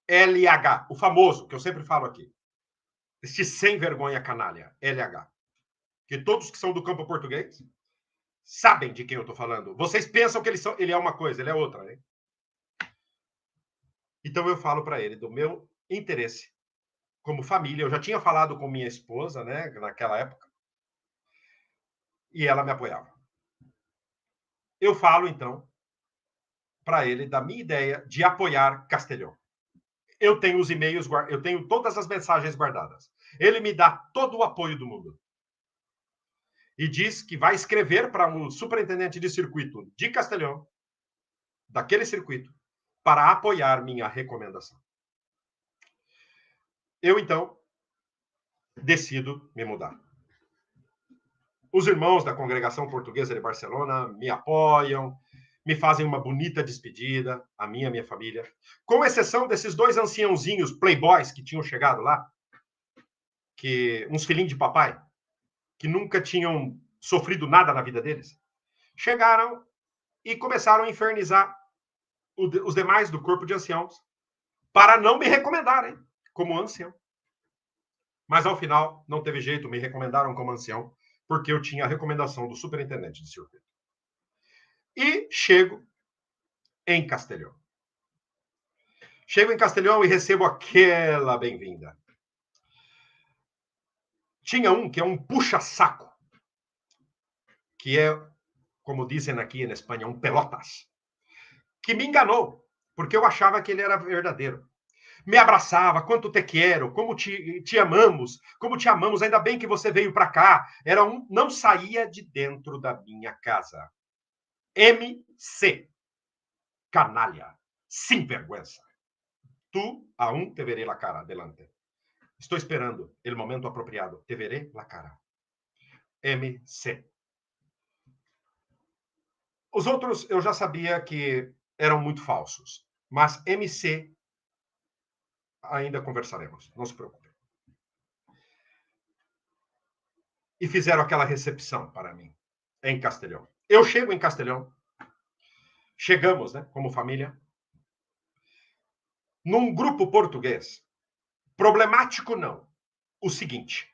LH, o famoso, que eu sempre falo aqui. Este sem vergonha canalha, LH. Que todos que são do campo português sabem de quem eu estou falando. Vocês pensam que ele é uma coisa, ele é outra, né? Então eu falo para ele do meu interesse como família. Eu já tinha falado com minha esposa, né, naquela época, e ela me apoiava. Eu falo, então, para ele da minha ideia de apoiar Castelhão. Eu tenho os e-mails, eu tenho todas as mensagens guardadas. Ele me dá todo o apoio do mundo. E diz que vai escrever para um superintendente de circuito de Castelhão, daquele circuito, para apoiar minha recomendação. Eu, então, decido me mudar. Os irmãos da Congregação Portuguesa de Barcelona me apoiam, me fazem uma bonita despedida, a minha família, com exceção desses dois anciãozinhos playboys que tinham chegado lá, que uns filhinhos de papai, que nunca tinham sofrido nada na vida deles, chegaram e começaram a infernizar os demais do corpo de anciãos para não me recomendarem como ancião. Mas, ao final, não teve jeito, me recomendaram como ancião, porque eu tinha a recomendação do superintendente de circuito. E chego em Castelhão. Chego em Castelhão e recebo aquela bem-vinda. Tinha um que é um puxa-saco, que é, como dizem aqui na Espanha, um pelotas, que me enganou, porque eu achava que ele era verdadeiro. Me abraçava, quanto te quero, como te amamos, como te amamos, ainda bem que você veio para cá. Não saía de dentro da minha casa. MC, canalha, sem vergonha. Tu aún te veré la cara adelante. Estou esperando o momento apropriado. Te veré la cara. MC. Os outros eu já sabia que eram muito falsos, mas MC ainda conversaremos, não se preocupe. E fizeram aquela recepção para mim em Castelhão. Eu chego em Castelhão, chegamos, né, como família, num grupo português. Problemático não. O seguinte,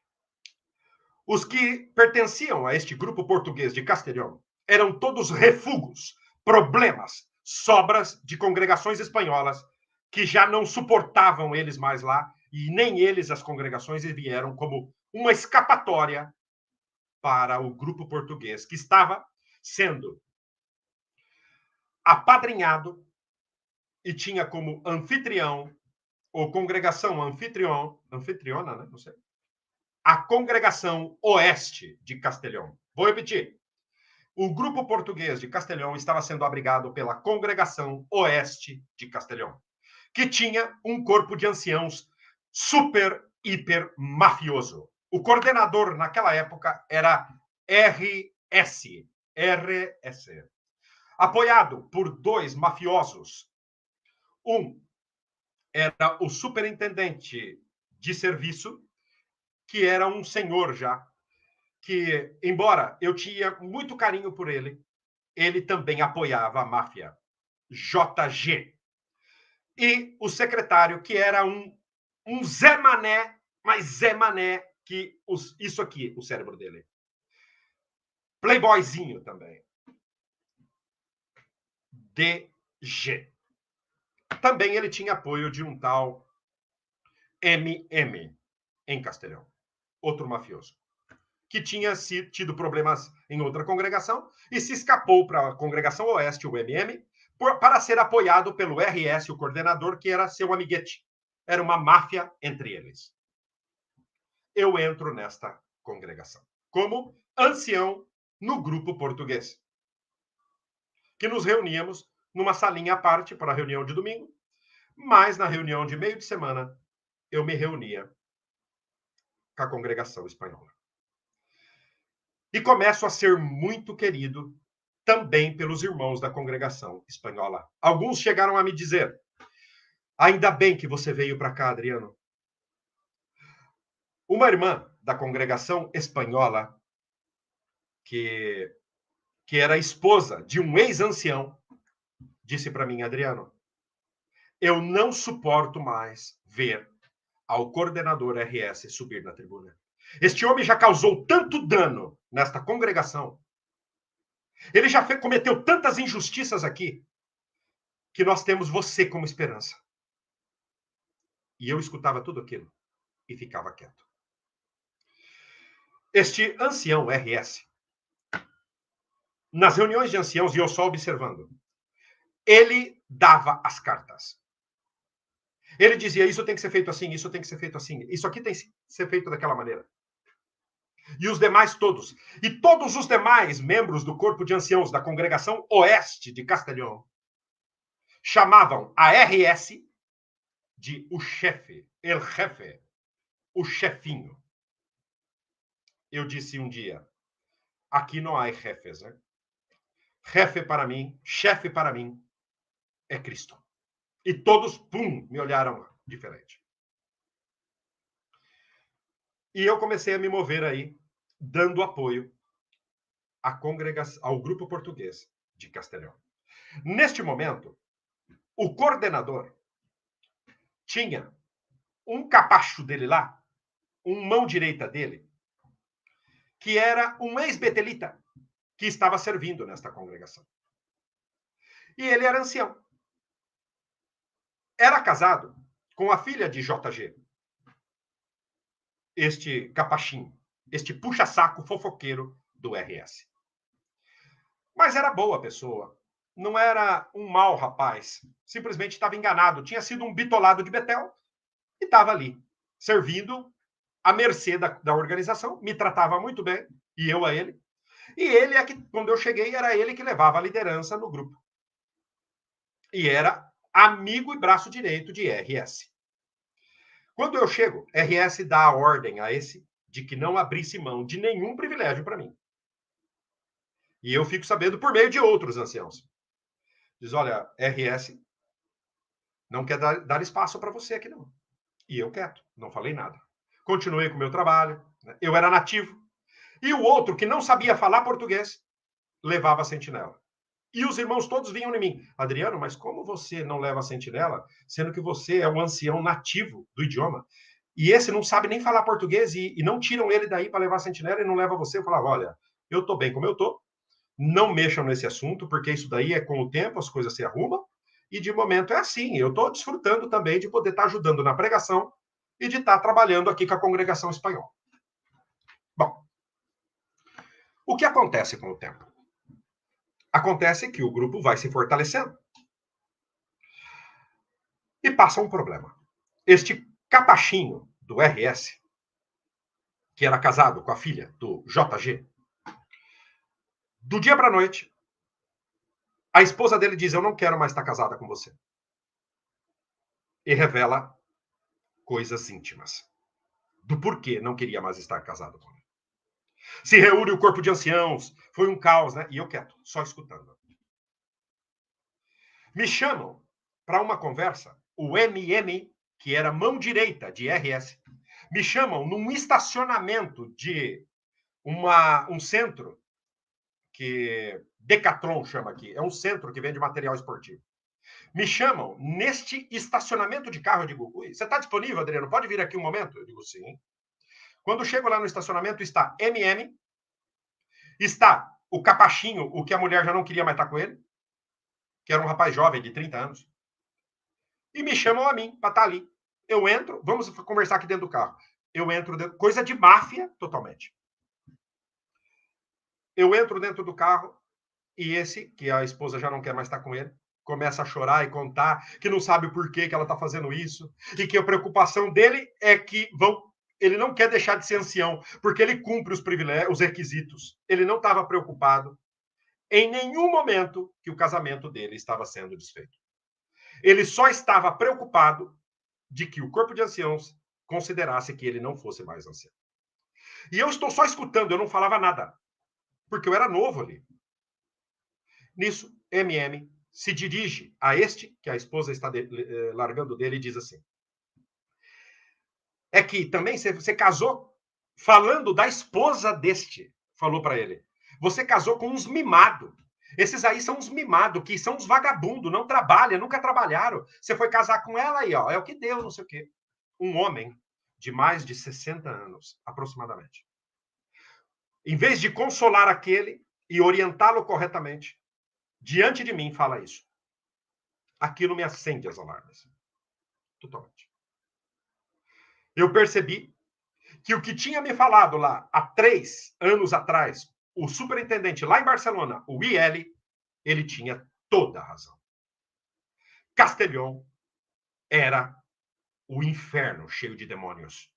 os que pertenciam a este grupo português de Castelhão eram todos refugos, problemas, sobras de congregações espanholas que já não suportavam eles mais lá, e nem eles, as congregações, vieram como uma escapatória para o grupo português, que estava sendo apadrinhado e tinha como anfitrião, ou congregação anfitriona, né? Não sei. A congregação Oeste de Castelhão. Vou repetir. O grupo português de Castelhão estava sendo abrigado pela congregação Oeste de Castelhão, que tinha um corpo de anciãos super, hiper mafioso. O coordenador naquela época era RS, apoiado por dois mafiosos. Um era o superintendente de serviço, que era um senhor já, que, embora eu tinha muito carinho por ele, ele também apoiava a máfia, JG. E o secretário, que era um Zé Mané, mas Zé Mané, que isso aqui, o cérebro dele. Playboyzinho também. DG. Também ele tinha apoio de um tal MM, em Castelhão, outro mafioso, que tinha tido problemas em outra congregação e se escapou para a congregação Oeste, o MM, para ser apoiado pelo RS, o coordenador, que era seu amiguete. Era uma máfia entre eles. Eu entro nesta congregação como ancião no grupo português, que nos reuníamos numa salinha à parte para a reunião de domingo, mas na reunião de meio de semana eu me reunia com a congregação espanhola. E começo a ser muito querido também pelos irmãos da congregação espanhola. Alguns chegaram a me dizer: ainda bem que você veio para cá, Adriano. Uma irmã da congregação espanhola que era esposa de um ex-ancião, disse para mim: Adriano, eu não suporto mais ver ao coordenador RS subir na tribuna. Este homem já causou tanto dano nesta congregação, ele já cometeu tantas injustiças aqui, que nós temos você como esperança. E eu escutava tudo aquilo e ficava quieto. Este ancião RS, nas reuniões de anciãos, e eu só observando, ele dava as cartas. Ele dizia, isso tem que ser feito assim, isso tem que ser feito assim, isso aqui tem que ser feito daquela maneira. E os demais todos. E todos os demais membros do corpo de anciãos da congregação oeste de Castellón chamavam a RS de o chefe, el jefe, o chefinho. Eu disse um dia, aqui não há jefes, né? Jefe para mim, chefe para mim, é Cristo. E todos, pum, me olharam diferente. E eu comecei a me mover aí, dando apoio à congregação, ao grupo português de Castellón. Neste momento, o coordenador tinha um capacho dele lá, mão direita dele, que era um ex-betelita que estava servindo nesta congregação. E ele era ancião. Era casado com a filha de JG, este capachinho, este puxa-saco fofoqueiro do RS. Mas era boa pessoa, não era um mau rapaz, simplesmente estava enganado, tinha sido um bitolado de Betel e estava ali, servindo à mercê da organização, me tratava muito bem, e eu a ele. E ele é que, quando eu cheguei, era ele que levava a liderança no grupo. E era amigo e braço direito de RS. Quando eu chego, RS dá a ordem a esse de que não abrisse mão de nenhum privilégio para mim. E eu fico sabendo por meio de outros anciãos. Diz, olha, RS não quer dar espaço para você aqui, não. E eu quieto, não falei nada. Continuei com o meu trabalho, né? Eu era nativo. E o outro, que não sabia falar português, levava a sentinela. E os irmãos todos vinham em mim. Adriano, mas como você não leva a sentinela, sendo que você é um ancião nativo do idioma? E esse não sabe nem falar português e não tiram ele daí para levar a sentinela e não leva você. Eu falava, olha, eu estou bem como eu estou, não mexam nesse assunto, porque isso daí é com o tempo, as coisas se arrumam, e de momento é assim. Eu estou desfrutando também de poder estar ajudando na pregação e de estar trabalhando aqui com a congregação espanhola. Bom, o que acontece com o tempo? Acontece que o grupo vai se fortalecendo. E passa um problema. Este capachinho do RS, que era casado com a filha do JG, do dia para a noite, a esposa dele diz, eu não quero mais estar casada com você. E revela coisas íntimas do porquê não queria mais estar casado com ele. Se reúne o corpo de anciãos, foi um caos, né? E eu quieto, só escutando. Me chamam para uma conversa, o MM, que era mão direita de RS, me chamam num estacionamento de um centro que Decathlon chama aqui, é um centro que vende material esportivo. Me chamam neste estacionamento de carro, eu digo, você está disponível, Adriano? Pode vir aqui um momento? Eu digo, sim. Quando chego lá no estacionamento, está MM, está o capachinho, o que a mulher já não queria mais estar com ele, que era um rapaz jovem de 30 anos, e me chamam a mim para estar ali. Eu entro, vamos conversar aqui dentro do carro. Eu entro dentro, coisa de máfia totalmente. Eu entro dentro do carro e esse, que a esposa já não quer mais estar com ele, começa a chorar e contar que não sabe o porquê que ela está fazendo isso e que a preocupação dele é que ele não quer deixar de ser ancião, porque ele cumpre os privilégios, os requisitos. Ele não estava preocupado em nenhum momento que o casamento dele estava sendo desfeito. Ele só estava preocupado de que o corpo de anciãos considerasse que ele não fosse mais ancião. E eu estou só escutando, eu não falava nada, porque eu era novo ali. Nisso, MM se dirige a este, que a esposa está largando dele, e diz assim, é que também você casou falando da esposa deste, falou para ele. Você casou com uns mimados. Esses aí são uns mimados, que são uns vagabundos, não trabalham, nunca trabalharam. Você foi casar com ela aí, ó, é o que deu, não sei o quê. Um homem de mais de 60 anos, aproximadamente. Em vez de consolar aquele e orientá-lo corretamente, diante de mim fala isso. Aquilo me acende as alarmes. Totalmente. Eu percebi que o que tinha me falado lá há 3 anos atrás, o superintendente lá em Barcelona, o IL, ele tinha toda a razão. Castellón era o inferno cheio de demônios.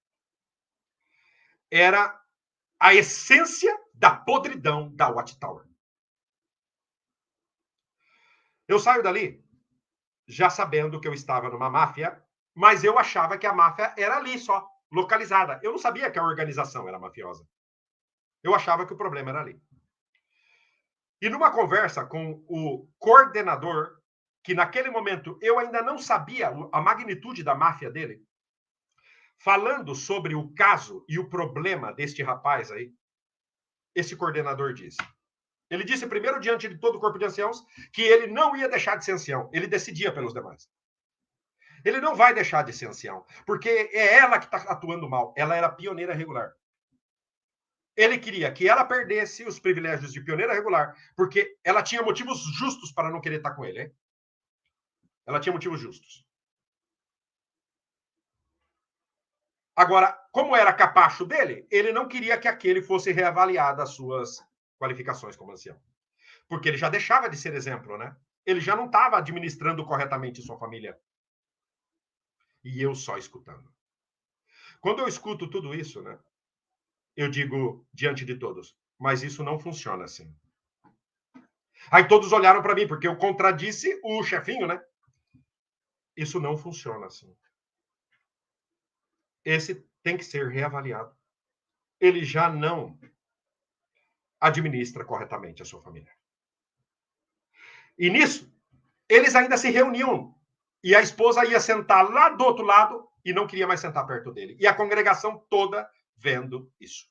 Era a essência da podridão da Watchtower. Eu saio dali já sabendo que eu estava numa máfia, mas eu achava que a máfia era ali só, localizada. Eu não sabia que a organização era mafiosa. Eu achava que o problema era ali. E numa conversa com o coordenador, que naquele momento eu ainda não sabia a magnitude da máfia dele, falando sobre o caso e o problema deste rapaz aí, esse coordenador disse. Ele disse primeiro, diante de todo o corpo de anciãos, que ele não ia deixar de ser ancião, ele decidia pelos demais. Ele não vai deixar de ser ancião, porque é ela que está atuando mal. Ela era pioneira regular. Ele queria que ela perdesse os privilégios de pioneira regular, porque ela tinha motivos justos para não querer estar com ele, hein? Ela tinha motivos justos. Agora, como era capacho dele, ele não queria que aquele fosse reavaliado as suas qualificações como ancião. Porque ele já deixava de ser exemplo, né? Ele já não estava administrando corretamente sua família. E eu só escutando. Quando eu escuto tudo isso, né? Eu digo diante de todos, mas isso não funciona assim. Aí todos olharam para mim, porque eu contradisse o chefinho, né? Isso não funciona assim. Esse tem que ser reavaliado. Ele já não administra corretamente a sua família. E nisso, eles ainda se reuniam. E a esposa ia sentar lá do outro lado e não queria mais sentar perto dele. E a congregação toda vendo isso.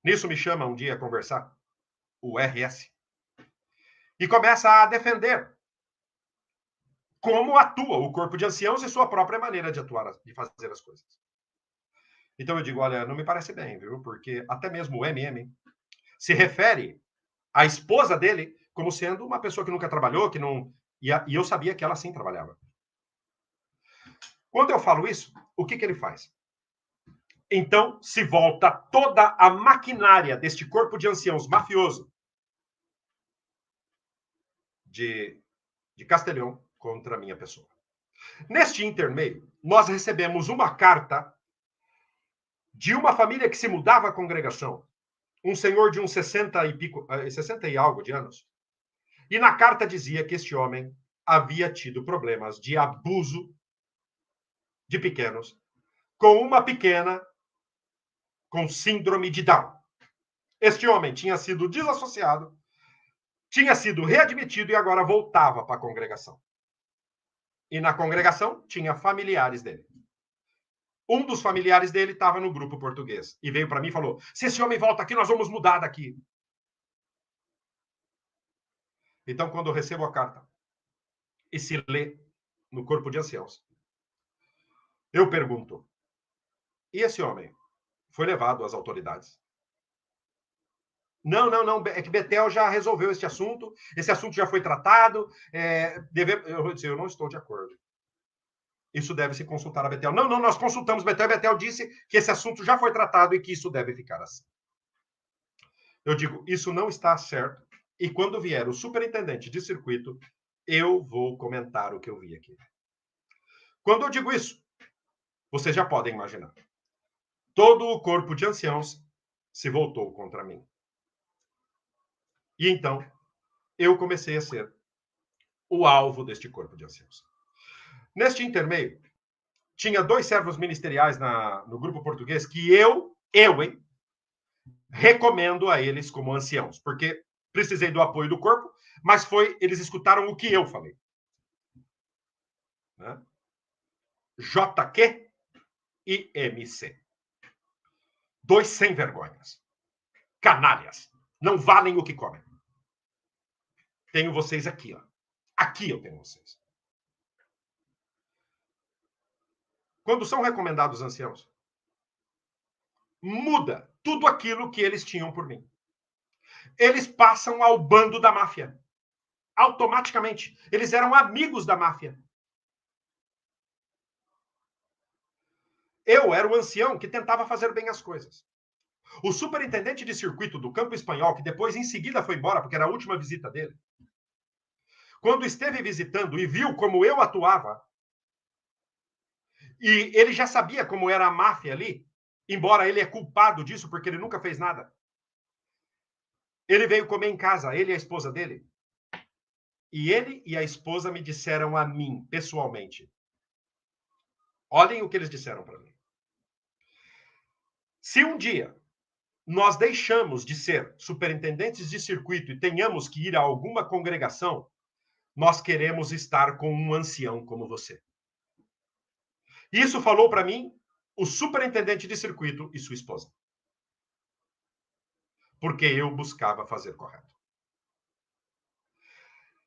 Nisso me chama um dia a conversar o RS. E começa a defender como atua o corpo de anciãos e sua própria maneira de atuar, de fazer as coisas. Então eu digo, olha, não me parece bem, viu? Porque até mesmo o MM se refere à esposa dele como sendo uma pessoa que nunca trabalhou, que não... E eu sabia que ela sim trabalhava. Quando eu falo isso, o que ele faz? Então se volta toda a maquinária deste corpo de anciãos mafioso de Castellón contra a minha pessoa. Neste intermeio, nós recebemos uma carta de uma família que se mudava à congregação, um senhor de uns 60 e algo de anos. E na carta dizia que este homem havia tido problemas de abuso de pequenos com uma pequena com síndrome de Down. Este homem tinha sido desassociado, tinha sido readmitido e agora voltava para a congregação. E na congregação tinha familiares dele. Um dos familiares dele estava no grupo português e veio para mim e falou: se esse homem volta aqui, nós vamos mudar daqui. Então, quando eu recebo a carta e se lê no corpo de anciãos, eu pergunto: e esse homem foi levado às autoridades? Não, não, não. É que Betel já resolveu esse assunto já foi tratado. Eu vou dizer, eu não estou de acordo. Isso deve se consultar a Betel. Não, não, nós consultamos Betel. Betel disse que esse assunto já foi tratado e que isso deve ficar assim. Eu digo, isso não está certo. E quando vier o superintendente de circuito, eu vou comentar o que eu vi aqui. Quando eu digo isso, vocês já podem imaginar. Todo o corpo de anciãos se voltou contra mim. E então, eu comecei a ser o alvo deste corpo de anciãos. Neste intermeio, tinha 2 servos ministeriais no grupo português que eu, hein, recomendo a eles como anciãos, porque precisei do apoio do corpo, mas eles escutaram o que eu falei. Né? JQ e MC. 2 sem vergonhas. canalhas. Não valem o que comem. Tenho vocês aqui, ó. Aqui eu tenho vocês. Quando são recomendados anciãos, muda tudo aquilo que eles tinham por mim. Eles passam ao bando da máfia. Automaticamente. Eles eram amigos da máfia. Eu era o ancião que tentava fazer bem as coisas. O superintendente de circuito do Campo Espanhol, que depois em seguida foi embora, porque era a última visita dele, quando esteve visitando e viu como eu atuava, e ele já sabia como era a máfia ali, embora ele é culpado disso porque ele nunca fez nada. Ele veio comer em casa, ele e a esposa dele. E ele e a esposa me disseram a mim, pessoalmente. Olhem o que eles disseram para mim. Se um dia nós deixamos de ser superintendentes de circuito e tenhamos que ir a alguma congregação, nós queremos estar com um ancião como você. Isso falou para mim o superintendente de circuito e sua esposa. Porque eu buscava fazer correto.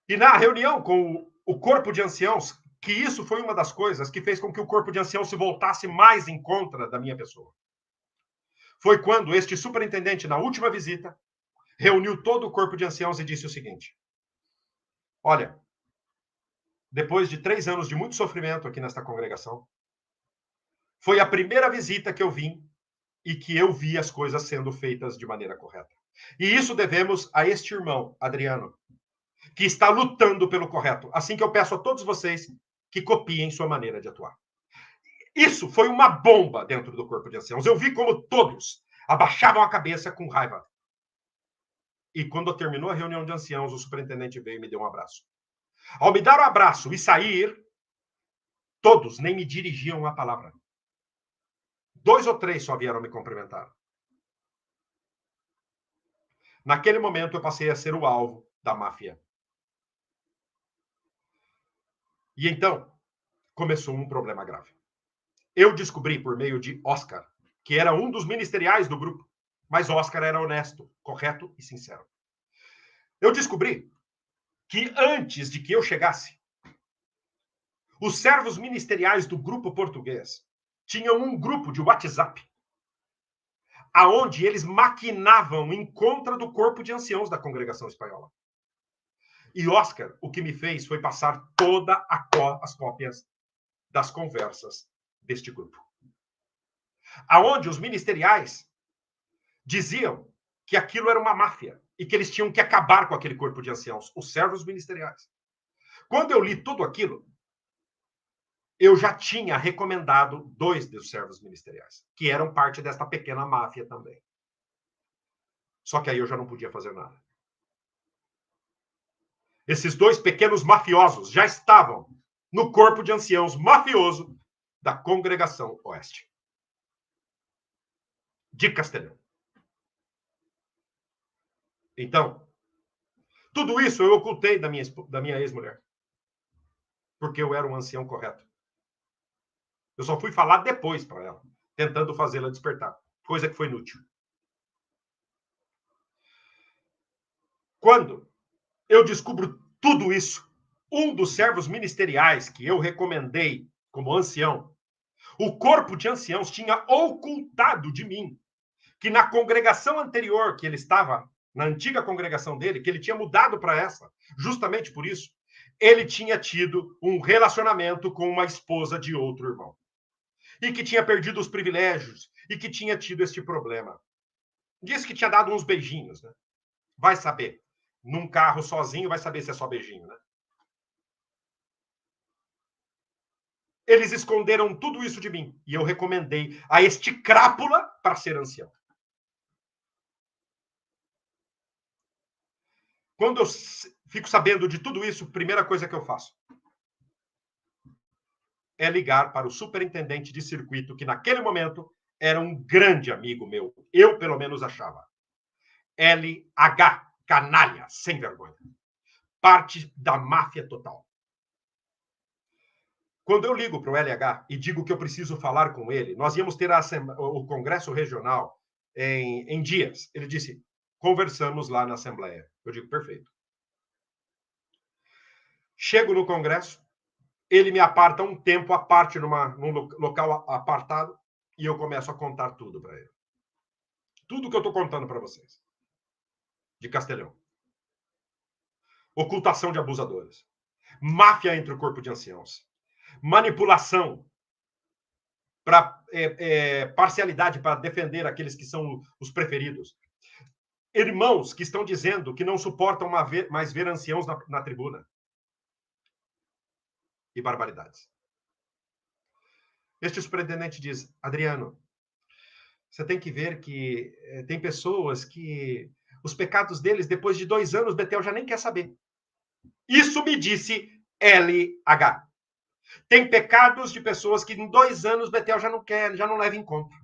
E na reunião com o corpo de anciãos, que isso foi uma das coisas que fez com que o corpo de anciãos se voltasse mais em contra da minha pessoa. Foi quando este superintendente, na última visita, reuniu todo o corpo de anciãos e disse o seguinte: olha, depois de 3 anos de muito sofrimento aqui nesta congregação, foi a primeira visita que eu vim e que eu vi as coisas sendo feitas de maneira correta. E isso devemos a este irmão, Adriano, que está lutando pelo correto. Assim que eu peço a todos vocês que copiem sua maneira de atuar. Isso foi uma bomba dentro do corpo de anciãos. Eu vi como todos abaixavam a cabeça com raiva. E quando terminou a reunião de anciãos, o superintendente veio e me deu um abraço. Ao me dar o abraço e sair, todos nem me dirigiam a palavra. 2 ou 3 só vieram me cumprimentar. Naquele momento, eu passei a ser o alvo da máfia. E então, começou um problema grave. Eu descobri por meio de Oscar, que era um dos ministeriais do grupo, mas Oscar era honesto, correto e sincero. Eu descobri que antes de que eu chegasse, os servos ministeriais do grupo português tinham um grupo de WhatsApp, aonde eles maquinavam em contra do corpo de anciãos da congregação espanhola. E Oscar, o que me fez foi passar todas as cópias das conversas deste grupo. Aonde os ministeriais diziam que aquilo era uma máfia e que eles tinham que acabar com aquele corpo de anciãos, os servos ministeriais. Quando eu li tudo aquilo, eu já tinha recomendado 2 dos servos ministeriais, que eram parte desta pequena máfia também. Só que aí eu já não podia fazer nada. Esses 2 pequenos mafiosos já estavam no corpo de anciãos mafioso da Congregação Oeste de Castelhão. Então, tudo isso eu ocultei da minha ex-mulher. Porque eu era um ancião correto. Eu só fui falar depois para ela, tentando fazê-la despertar, coisa que foi inútil. Quando eu descubro tudo isso, um dos servos ministeriais que eu recomendei como ancião, o corpo de anciãos tinha ocultado de mim que na congregação anterior que ele estava, na antiga congregação dele, que ele tinha mudado para essa, justamente por isso, ele tinha tido um relacionamento com uma esposa de outro irmão. E que tinha perdido os privilégios, e que tinha tido este problema. Disse que tinha dado uns beijinhos, né? Vai saber. Num carro sozinho, vai saber se é só beijinho, né? Eles esconderam tudo isso de mim. E eu recomendei a este crápula para ser ancião. Quando eu fico sabendo de tudo isso, a primeira coisa que eu faço é ligar para o superintendente de circuito, que naquele momento era um grande amigo meu. Eu, pelo menos, achava. LH, canalha, sem vergonha. Parte da máfia total. Quando eu ligo para o LH e digo que eu preciso falar com ele, nós íamos ter o Congresso Regional em dias. Ele disse, conversamos lá na Assembleia. Eu digo, perfeito. Chego no Congresso, ele me aparta um tempo à parte num local apartado e eu começo a contar tudo para ele. Tudo que eu estou contando para vocês. De Castelhão. Ocultação de abusadores. Máfia entre o corpo de anciãos. Manipulação para parcialidade para defender aqueles que são os preferidos. Irmãos que estão dizendo que não suportam mais ver anciãos na tribuna. E barbaridades. Este superintendente diz, Adriano, você tem que ver que tem pessoas que os pecados deles, depois de 2 anos, Betel já nem quer saber. Isso me disse LH. Tem pecados de pessoas que em 2 anos Betel já não quer, já não leva em conta.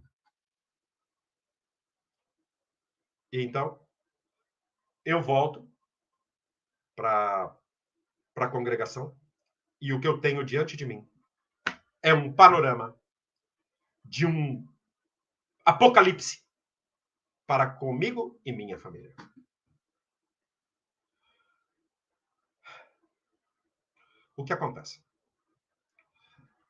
E então, eu volto para a congregação e o que eu tenho diante de mim é um panorama de um apocalipse para comigo e minha família. O que acontece?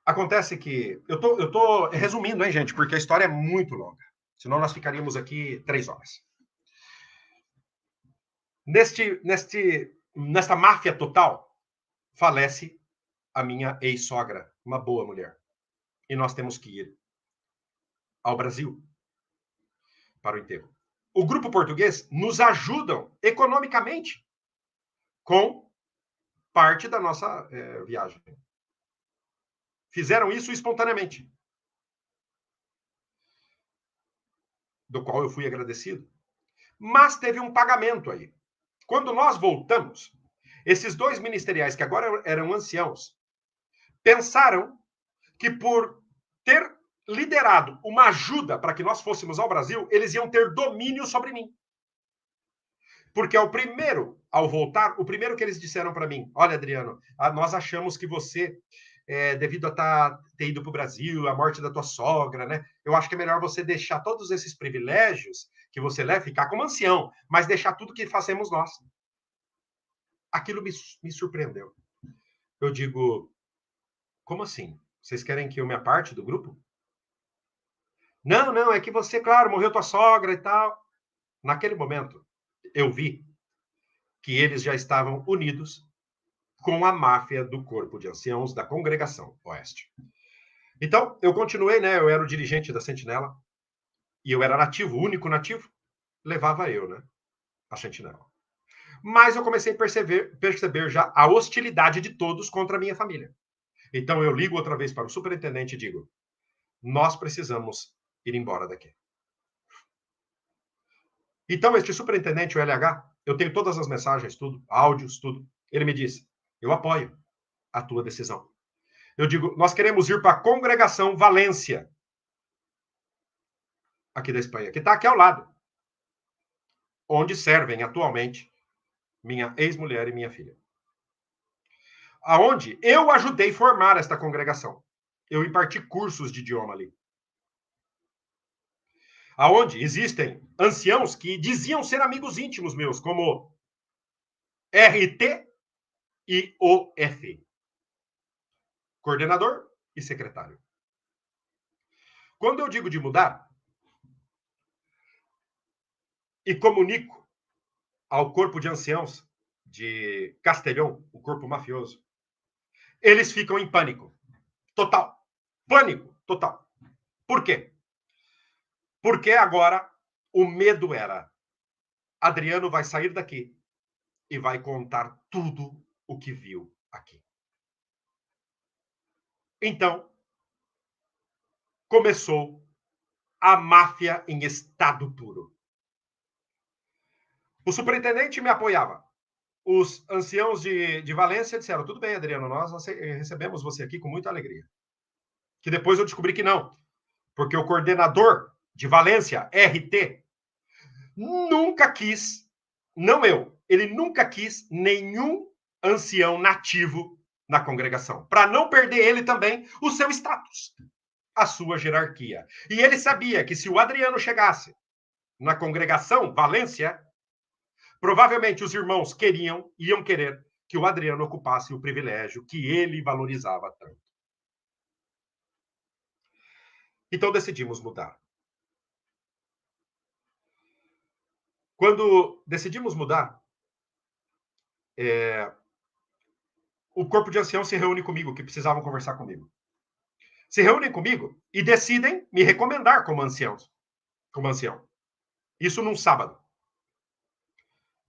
Acontece que... Eu tô resumindo, hein, gente? Porque a história é muito longa. Senão nós ficaríamos aqui 3 horas. Nesta máfia total, falece a minha ex-sogra, uma boa mulher. E nós temos que ir ao Brasil para o enterro. O grupo português nos ajudam economicamente com parte da nossa viagem. Fizeram isso espontaneamente. Do qual eu fui agradecido. Mas teve um pagamento aí. Quando nós voltamos, esses 2 ministeriais, que agora eram anciãos, pensaram que por ter liderado uma ajuda para que nós fôssemos ao Brasil, eles iam ter domínio sobre mim. Porque ao voltar, o primeiro que eles disseram para mim, olha, Adriano, nós achamos que você, devido a ter ido para o Brasil, a morte da tua sogra, né? Eu acho que é melhor você deixar todos esses privilégios que você leva, ficar como ancião, mas deixar tudo que fazemos nós. Aquilo me surpreendeu. Eu digo, como assim? Vocês querem que eu me aparte do grupo? Não, é que você, claro, morreu tua sogra e tal. Naquele momento, eu vi que eles já estavam unidos com a máfia do corpo de anciãos da Congregação Oeste. Então, eu continuei, né? Eu era o dirigente da Sentinela e eu era nativo, o único nativo, levava eu, né? A Sentinela. Mas eu comecei a perceber já a hostilidade de todos contra a minha família. Então, eu ligo outra vez para o superintendente e digo, nós precisamos ir embora daqui. Então, este superintendente, o LH, eu tenho todas as mensagens, tudo, áudios, tudo. Ele me disse, eu apoio a tua decisão. Eu digo, nós queremos ir para a Congregação Valência, aqui da Espanha, que está aqui ao lado, onde servem atualmente minha ex-mulher e minha filha. Aonde eu ajudei a formar esta congregação. Eu imparti cursos de idioma ali. Aonde existem anciãos que diziam ser amigos íntimos meus, como RT e OF. Coordenador e secretário. Quando eu digo de mudar, e comunico ao corpo de anciãos de Castelhão, o corpo mafioso, eles ficam em pânico. Total. Pânico total. Por quê? Porque agora o medo era Adriano vai sair daqui e vai contar tudo o que viu aqui. Então, começou a máfia em estado puro. O superintendente me apoiava. Os anciãos de Valência disseram, tudo bem, Adriano, nós recebemos você aqui com muita alegria. Que depois eu descobri que não. Porque o coordenador de Valência, RT, nunca quis, não eu, ele nunca quis nenhum ancião nativo na congregação, para não perder ele também o seu status, a sua hierarquia. E ele sabia que se o Adriano chegasse na congregação Valência, provavelmente os irmãos iam querer que o Adriano ocupasse o privilégio que ele valorizava tanto. Então decidimos mudar. Quando decidimos mudar, o corpo de anciãos se reúne comigo, que precisavam conversar comigo. Se reúnem comigo e decidem me recomendar como ancião. Isso num sábado.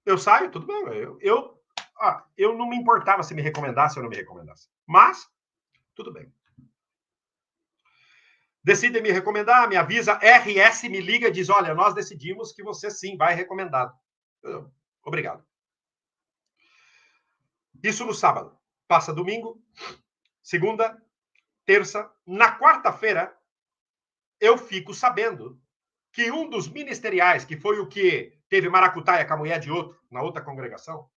Eu saio, tudo bem. Eu não me importava se me recomendasse ou não me recomendasse. Mas, tudo bem. Decidem me recomendar, me avisa, RS me liga e diz, olha, nós decidimos que você sim vai recomendado. Obrigado. Isso no sábado. Passa domingo, segunda, terça. Na quarta-feira, eu fico sabendo que um dos ministeriais, que foi o que teve maracutaia com a mulher de outro, na outra congregação,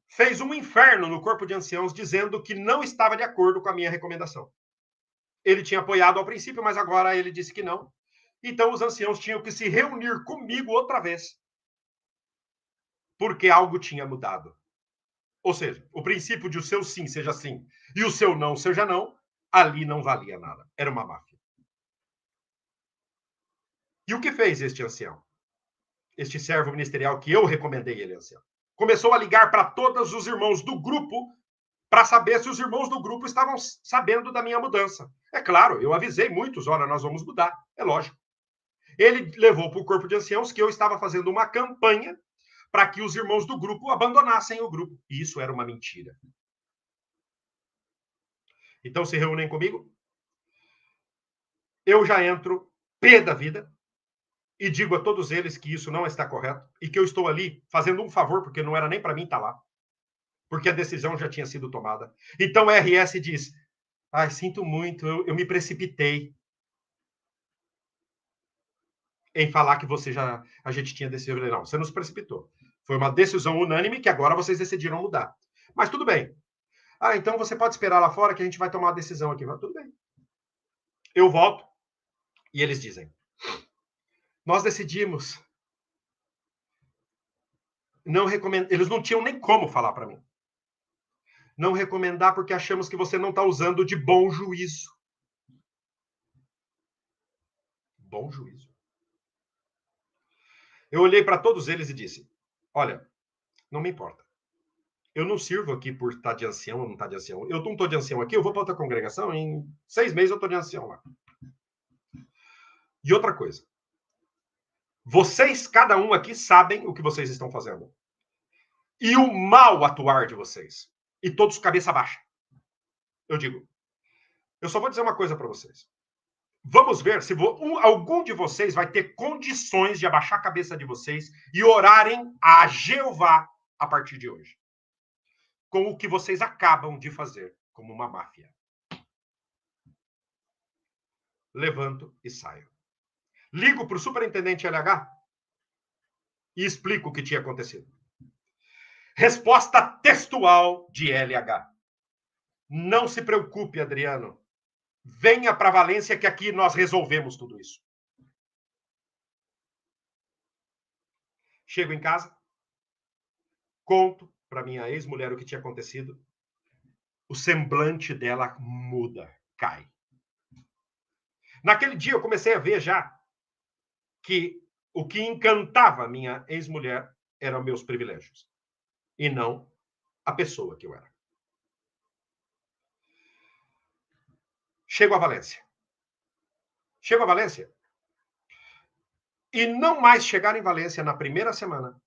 fez um inferno no corpo de anciãos dizendo que não estava de acordo com a minha recomendação. Ele tinha apoiado ao princípio, mas agora ele disse que não. Então os anciãos tinham que se reunir comigo outra vez, porque algo tinha mudado. Ou seja, o princípio de o seu sim seja sim e o seu não seja não, ali não valia nada. Era uma máfia. E o que fez este ancião? Este servo ministerial que eu recomendei ele, ancião. Começou a ligar para todos os irmãos do grupo para saber se os irmãos do grupo estavam sabendo da minha mudança. É claro, eu avisei muitos, olha, nós vamos mudar, é lógico. Ele levou para o corpo de anciãos que eu estava fazendo uma campanha para que os irmãos do grupo abandonassem o grupo. E isso era uma mentira. Então se reúnem comigo, eu já entro pé da vida e digo a todos eles que isso não está correto e que eu estou ali fazendo um favor, porque não era nem para mim estar lá, porque a decisão já tinha sido tomada. Então o RS diz, ai, sinto muito, eu me precipitei em falar que a gente tinha decidido. Não, você não se precipitou. Foi uma decisão unânime que agora vocês decidiram mudar. Mas tudo bem. Ah, então você pode esperar lá fora que a gente vai tomar uma decisão aqui. Mas tudo bem. Eu volto e eles dizem, nós decidimos não recomendar. Eles não tinham nem como falar para mim. Não recomendar porque achamos que você não está usando de bom juízo. Bom juízo. Eu olhei para todos eles e disse, olha, não me importa. Eu não sirvo aqui por estar de ancião ou não estar de ancião. Eu não estou de ancião aqui, eu vou para outra congregação, em 6 meses eu estou de ancião lá. E outra coisa. Vocês, cada um aqui, sabem o que vocês estão fazendo. E o mal atuar de vocês. E todos cabeça baixa. Eu digo, eu só vou dizer uma coisa para vocês. Vamos ver se algum de vocês vai ter condições de abaixar a cabeça de vocês e orarem a Jeová a partir de hoje. Com o que vocês acabam de fazer, como uma máfia. Levanto e saio. Ligo para o superintendente LH e explico o que tinha acontecido. Resposta textual de LH. Não se preocupe, Adriano. Venha para Valência que aqui nós resolvemos tudo isso. Chego em casa, conto para minha ex-mulher o que tinha acontecido. O semblante dela muda, cai. Naquele dia eu comecei a ver já que o que encantava minha ex-mulher eram meus privilégios e não a pessoa que eu era. Chego a Valência. E não mais chegar em Valência na primeira semana,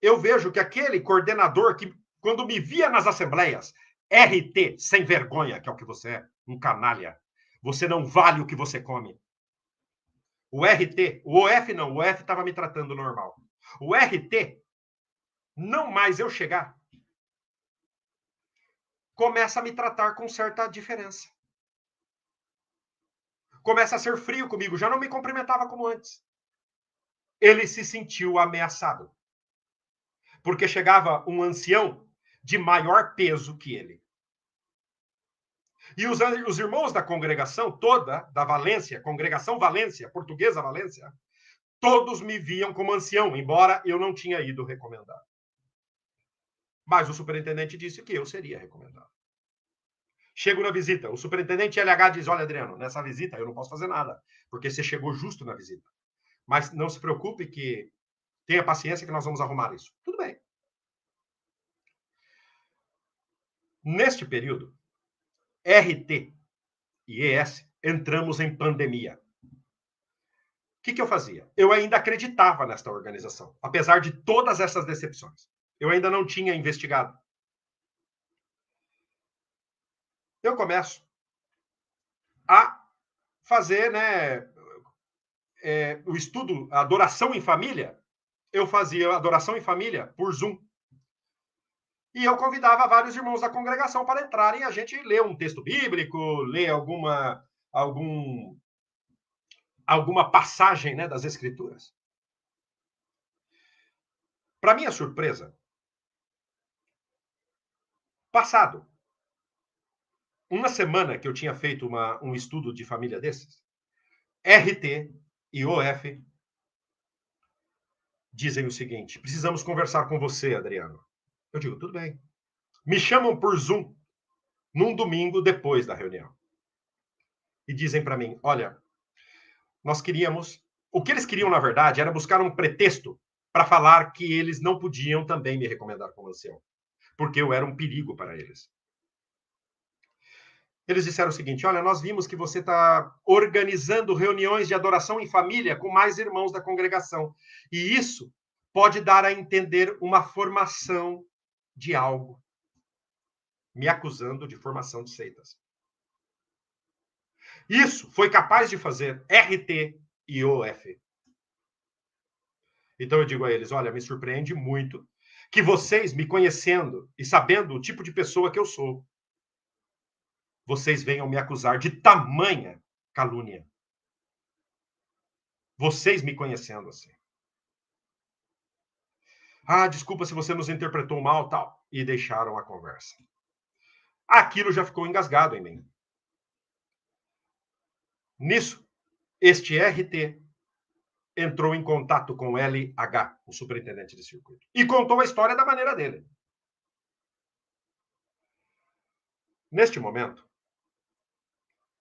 eu vejo que aquele coordenador que, quando me via nas assembleias, RT, sem vergonha, que é o que você é, um canalha, você não vale o que você come. O RT, o OF não, o OF estava me tratando normal. O RT, não mais eu chegar, começa a me tratar com certa diferença. Começa a ser frio comigo, já não me cumprimentava como antes. Ele se sentiu ameaçado. Porque chegava um ancião de maior peso que ele. E os irmãos da congregação toda, da Valência, congregação Valência, portuguesa Valência, Todos me viam como ancião, embora eu não tinha ido recomendar. Mas o superintendente disse que eu seria recomendado. Chego na visita, o superintendente LH diz, olha, Adriano, nessa visita eu não posso fazer nada, porque você chegou justo na visita. Mas não se preocupe que tenha paciência que nós vamos arrumar isso. Tudo bem. Neste período, RT e ES entramos em pandemia. O que eu fazia? Eu ainda acreditava nesta organização, apesar de todas essas decepções. Eu ainda não tinha investigado. Eu começo a fazer, né, o estudo, a adoração em família. Eu fazia adoração em família por Zoom. E eu convidava vários irmãos da congregação para entrarem, a gente ler um texto bíblico, ler alguma passagem, né, das Escrituras. Para minha surpresa, passado uma semana que eu tinha feito um estudo de família desses, RT e OF dizem o seguinte: precisamos conversar com você, Adriano. Eu digo, tudo bem. Me chamam por Zoom num domingo depois da reunião. E dizem para mim, olha, nós queríamos... O que eles queriam, na verdade, era buscar um pretexto para falar que eles não podiam também me recomendar como ancião, porque eu era um perigo para eles. Eles disseram o seguinte, olha, nós vimos que você está organizando reuniões de adoração em família com mais irmãos da congregação. E isso pode dar a entender uma formação de algo, me acusando de formação de seitas. Isso foi capaz de fazer RT e OF. Então eu digo a eles, olha, me surpreende muito que vocês, me conhecendo e sabendo o tipo de pessoa que eu sou, vocês venham me acusar de tamanha calúnia. Vocês me conhecendo assim. Ah, desculpa se você nos interpretou mal, tal. E deixaram a conversa. Aquilo já ficou engasgado em mim. Nisso, este RT entrou em contato com LH, o superintendente de circuito, e contou a história da maneira dele. Neste momento,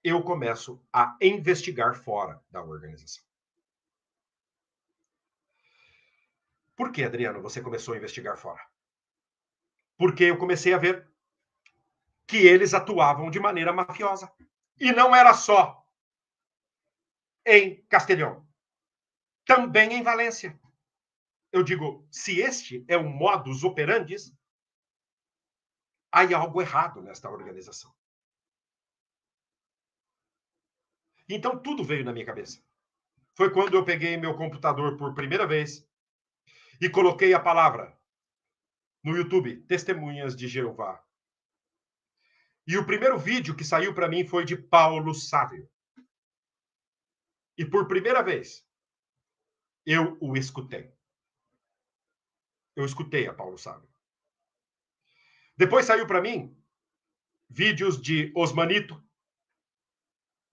eu começo a investigar fora da organização. Por que, Adriano, você começou a investigar fora? Porque eu comecei a ver que eles atuavam de maneira mafiosa. E não era só em Castelhão, também em Valência. Eu digo, se este é o modus operandi, há algo errado nesta organização. Então tudo veio na minha cabeça. Foi quando eu peguei meu computador por primeira vez e coloquei a palavra no YouTube, Testemunhas de Jeová. E o primeiro vídeo que saiu para mim foi de Paulo Sávio. E por primeira vez, eu o escutei. Eu escutei a Paulo Sávio. Depois saiu para mim vídeos de Osmanito,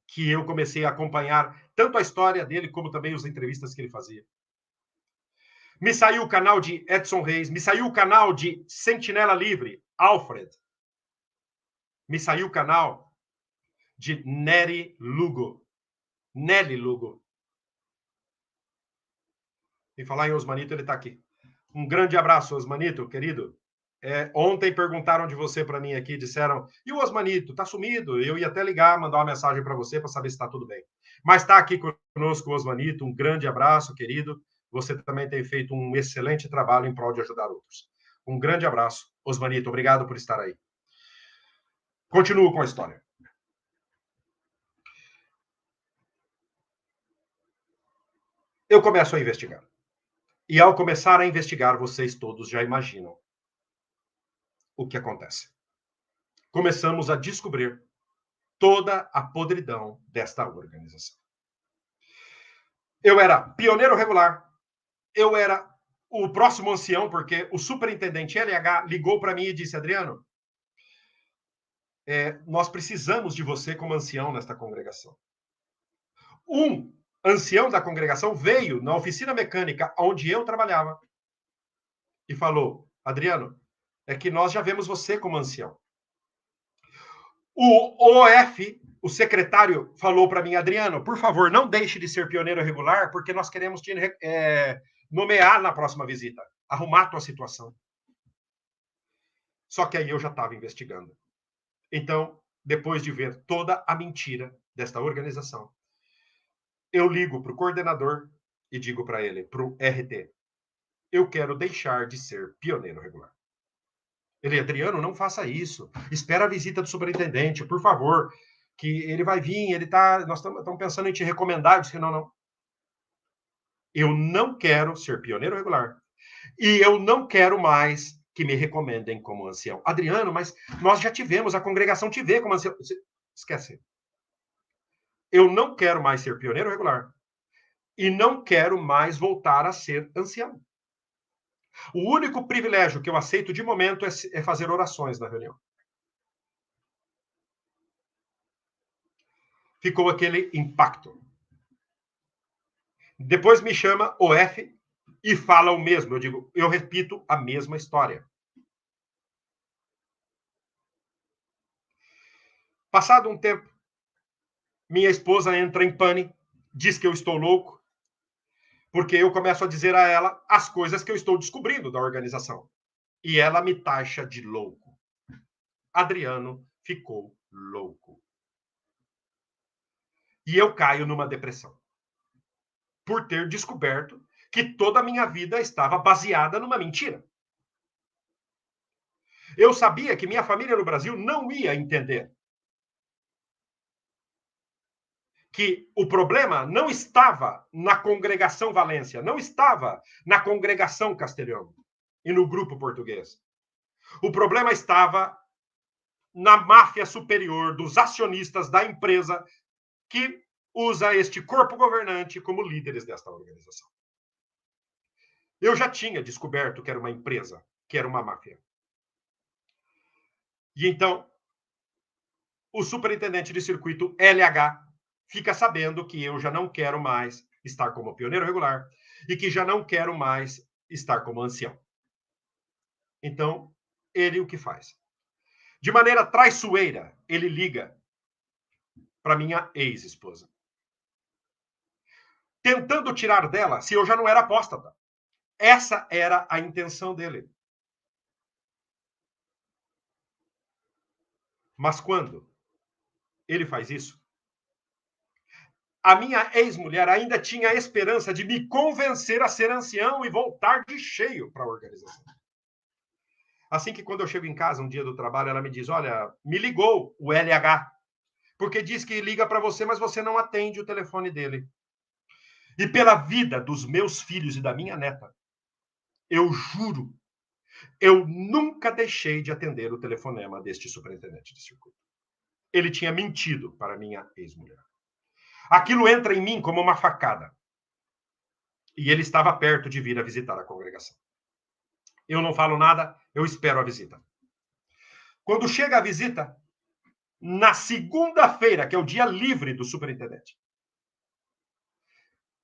que eu comecei a acompanhar tanto a história dele como também as entrevistas que ele fazia. Me saiu o canal de Edson Reis, me saiu o canal de Sentinela Livre, Alfred. Me saiu o canal de Nelly Lugo. E falar em Osmanito, ele está aqui. Um grande abraço, Osmanito, querido. Ontem perguntaram de você para mim aqui, disseram, e o Osmanito, está sumido? Eu ia até ligar, mandar uma mensagem para você para saber se está tudo bem. Mas está aqui conosco o Osmanito, um grande abraço, querido. Você também tem feito um excelente trabalho em prol de ajudar outros. Um grande abraço, Osmanito, obrigado por estar aí. Continuo com a história. Eu começo a investigar. E ao começar a investigar, vocês todos já imaginam o que acontece. Começamos a descobrir toda a podridão desta organização. Eu era pioneiro regular, eu era o próximo ancião, porque o superintendente LH ligou para mim e disse, Adriano, nós precisamos de você como ancião nesta congregação. ancião da congregação veio na oficina mecânica onde eu trabalhava e falou: Adriano, é que nós já vemos você como ancião. O OF, o secretário, falou para mim: Adriano, por favor, não deixe de ser pioneiro regular, porque nós queremos te nomear na próxima visita, arrumar a tua situação. Só que aí eu já estava investigando. Então, depois de ver toda a mentira desta organização, eu ligo para o coordenador e digo para ele, para o RT, eu quero deixar de ser pioneiro regular. Ele, Adriano, não faça isso. Espera a visita do superintendente, por favor, que ele vai vir, nós estamos pensando em te recomendar. Eu disse, não. Eu não quero ser pioneiro regular. E eu não quero mais que me recomendem como ancião. Adriano, mas nós já tivemos, a congregação te vê como ancião. Esquece. Eu não quero mais ser pioneiro regular. E não quero mais voltar a ser ancião. O único privilégio que eu aceito de momento é fazer orações na reunião. Ficou aquele impacto. Depois me chama o F e fala o mesmo. Eu digo, eu repito a mesma história. Passado um tempo, minha esposa entra em pânico, diz que eu estou louco, porque eu começo a dizer a ela as coisas que eu estou descobrindo da organização. E ela me taxa de louco. Adriano ficou louco. E eu caio numa depressão. Por ter descoberto que toda a minha vida estava baseada numa mentira. Eu sabia que minha família no Brasil não ia entender que o problema não estava na congregação Valência, não estava na congregação Castelhano e no grupo português. O problema estava na máfia superior dos acionistas da empresa que usa este corpo governante como líderes desta organização. Eu já tinha descoberto que era uma empresa, que era uma máfia. E então, o superintendente de circuito LH fica sabendo que eu já não quero mais estar como pioneiro regular e que já não quero mais estar como ancião. Então, ele o que faz? De maneira traiçoeira, ele liga para minha ex-esposa, tentando tirar dela se eu já não era apóstata. Essa era a intenção dele. Mas quando ele faz isso, a minha ex-mulher ainda tinha a esperança de me convencer a ser ancião e voltar de cheio para a organização. Assim que quando eu chego em casa, um dia do trabalho, ela me diz, olha, me ligou o LH, porque diz que liga para você, mas você não atende o telefone dele. E pela vida dos meus filhos e da minha neta, eu juro, eu nunca deixei de atender o telefonema deste superintendente de circuito. Ele tinha mentido para minha ex-mulher. Aquilo entra em mim como uma facada. E ele estava perto de vir a visitar a congregação. Eu não falo nada, eu espero a visita. Quando chega a visita, na segunda-feira, que é o dia livre do superintendente,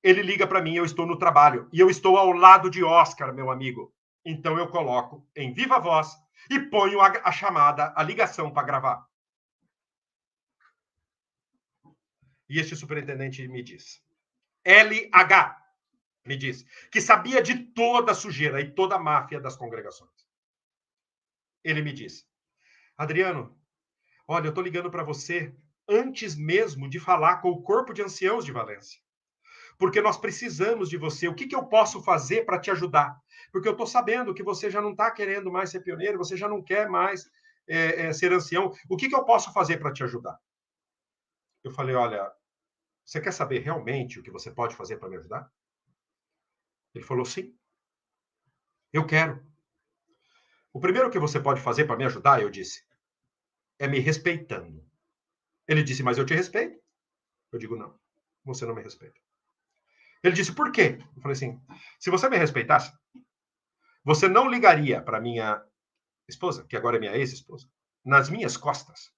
ele liga para mim, eu estou no trabalho, e eu estou ao lado de Oscar, meu amigo. Então eu coloco em viva voz e ponho a chamada, a ligação para gravar. E este superintendente me diz, LH, me diz, que sabia de toda a sujeira e toda a máfia das congregações. Ele me diz, Adriano, olha, eu estou ligando para você antes mesmo de falar com o corpo de anciãos de Valência. Porque nós precisamos de você. O que eu posso fazer para te ajudar? Porque eu estou sabendo que você já não está querendo mais ser pioneiro, você já não quer mais ser ancião. O que eu posso fazer para te ajudar? Eu falei, olha, você quer saber realmente o que você pode fazer para me ajudar? Ele falou, sim, eu quero. O primeiro que você pode fazer para me ajudar, eu disse, é me respeitando. Ele disse, mas eu te respeito. Eu digo, não, você não me respeita. Ele disse, por quê? Eu falei assim, se você me respeitasse, você não ligaria para minha esposa, que agora é minha ex-esposa, nas minhas costas,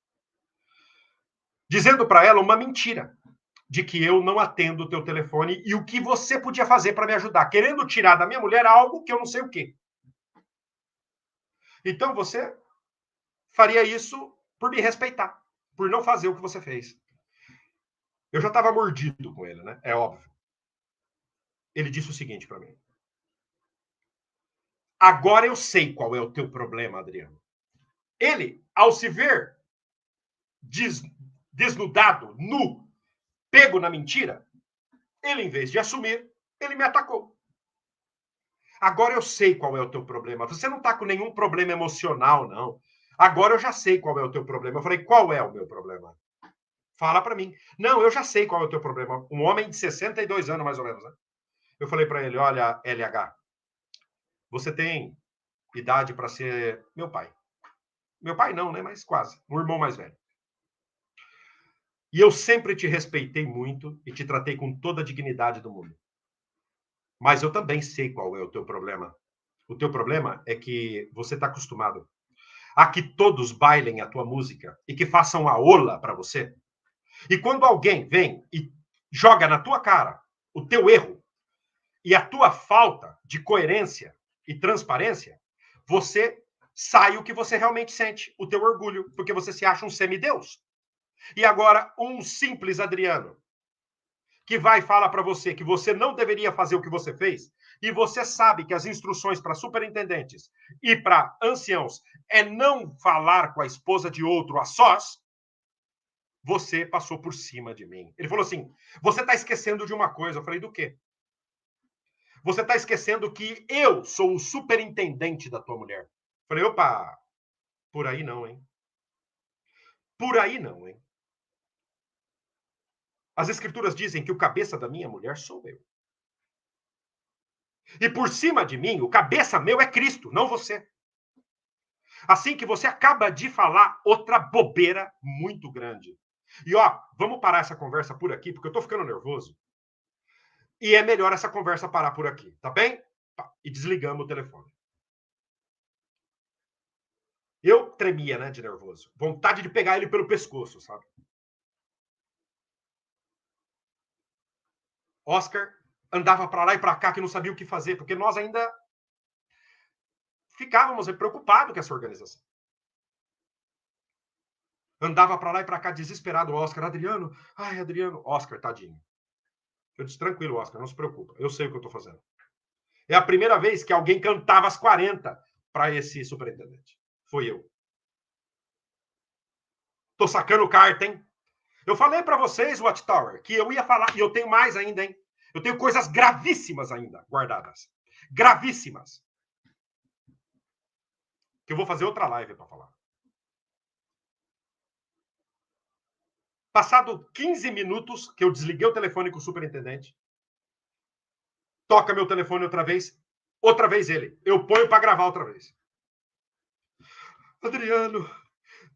dizendo para ela uma mentira, de que eu não atendo o teu telefone e o que você podia fazer para me ajudar, querendo tirar da minha mulher algo que eu não sei o quê. Então você faria isso por me respeitar, por não fazer o que você fez. Eu já estava mordido com ele, né? É óbvio. Ele disse o seguinte para mim: agora eu sei qual é o teu problema, Adriano. Ele, ao se ver desnudado, nu, pego na mentira, ele, em vez de assumir, ele me atacou. Agora eu sei qual é o teu problema. Você não está com nenhum problema emocional, não. Agora eu já sei qual é o teu problema. Eu falei, qual é o meu problema? Fala para mim. Não, eu já sei qual é o teu problema. Um homem de 62 anos, mais ou menos, né? Eu falei para ele, olha, LH, você tem idade para ser meu pai. Meu pai não, né? Mas quase. Um irmão mais velho. E eu sempre te respeitei muito e te tratei com toda a dignidade do mundo. Mas eu também sei qual é o teu problema. O teu problema é que você está acostumado a que todos bailem a tua música e que façam a ola para você. E quando alguém vem e joga na tua cara o teu erro e a tua falta de coerência e transparência, você sai o que você realmente sente, o teu orgulho, porque você se acha um semideus. E agora, um simples Adriano, que vai e fala para você que você não deveria fazer o que você fez, e você sabe que as instruções para superintendentes e para anciãos é não falar com a esposa de outro a sós, você passou por cima de mim. Ele falou assim, você está esquecendo de uma coisa. Eu falei, do quê? Você está esquecendo que eu sou o superintendente da tua mulher. Eu falei, opa, por aí não, hein? Por aí não, hein? As escrituras dizem que o cabeça da minha mulher sou eu. E por cima de mim, o cabeça meu é Cristo, não você. Assim que você acaba de falar outra bobeira muito grande. E ó, vamos parar essa conversa por aqui, porque eu tô ficando nervoso. E é melhor essa conversa parar por aqui, tá bem? E desligamos o telefone. Eu tremia, né, de nervoso. Vontade de pegar ele pelo pescoço, sabe? Oscar andava para lá e para cá que não sabia o que fazer, porque nós ainda ficávamos preocupados com essa organização. Andava para lá e para cá desesperado, Oscar, Adriano, ai, Adriano, Oscar, tadinho. Eu disse, tranquilo, Oscar, não se preocupa, eu sei o que eu estou fazendo. É a primeira vez que alguém cantava as 40 para esse superintendente. Foi eu. Tô sacando carta, hein? Eu falei para vocês, Watchtower, que eu ia falar, e eu tenho mais ainda, hein? Eu tenho coisas gravíssimas ainda guardadas. Gravíssimas. Que eu vou fazer outra live para falar. Passado 15 minutos que eu desliguei o telefone com o superintendente, toca meu telefone outra vez ele. Eu ponho para gravar outra vez. Adriano,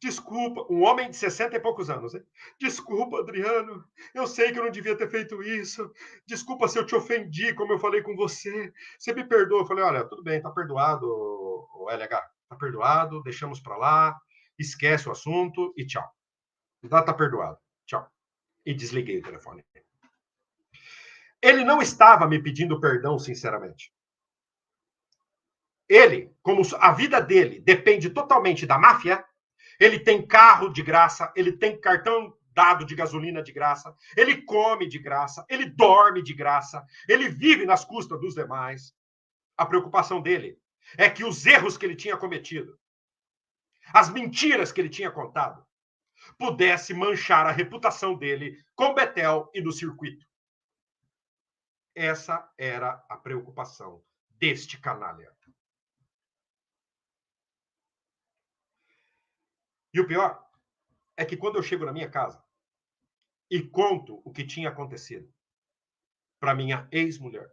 desculpa, um homem de 60 e poucos anos, hein? Desculpa, Adriano, eu sei que eu não devia ter feito isso. Desculpa se eu te ofendi, como eu falei com você. Você me perdoa. Eu falei, olha, tudo bem, tá perdoado, o LH. Tá perdoado, deixamos para lá, esquece o assunto e tchau. Tá perdoado. Tchau. E desliguei o telefone. Ele não estava me pedindo perdão, sinceramente. Ele, como a vida dele depende totalmente da máfia, ele tem carro de graça, ele tem cartão dado de gasolina de graça, ele come de graça, ele dorme de graça, ele vive nas custas dos demais. A preocupação dele é que os erros que ele tinha cometido, as mentiras que ele tinha contado, pudesse manchar a reputação dele com Betel e no circuito. Essa era a preocupação deste canalha. E o pior é que quando eu chego na minha casa e conto o que tinha acontecido para minha ex-mulher,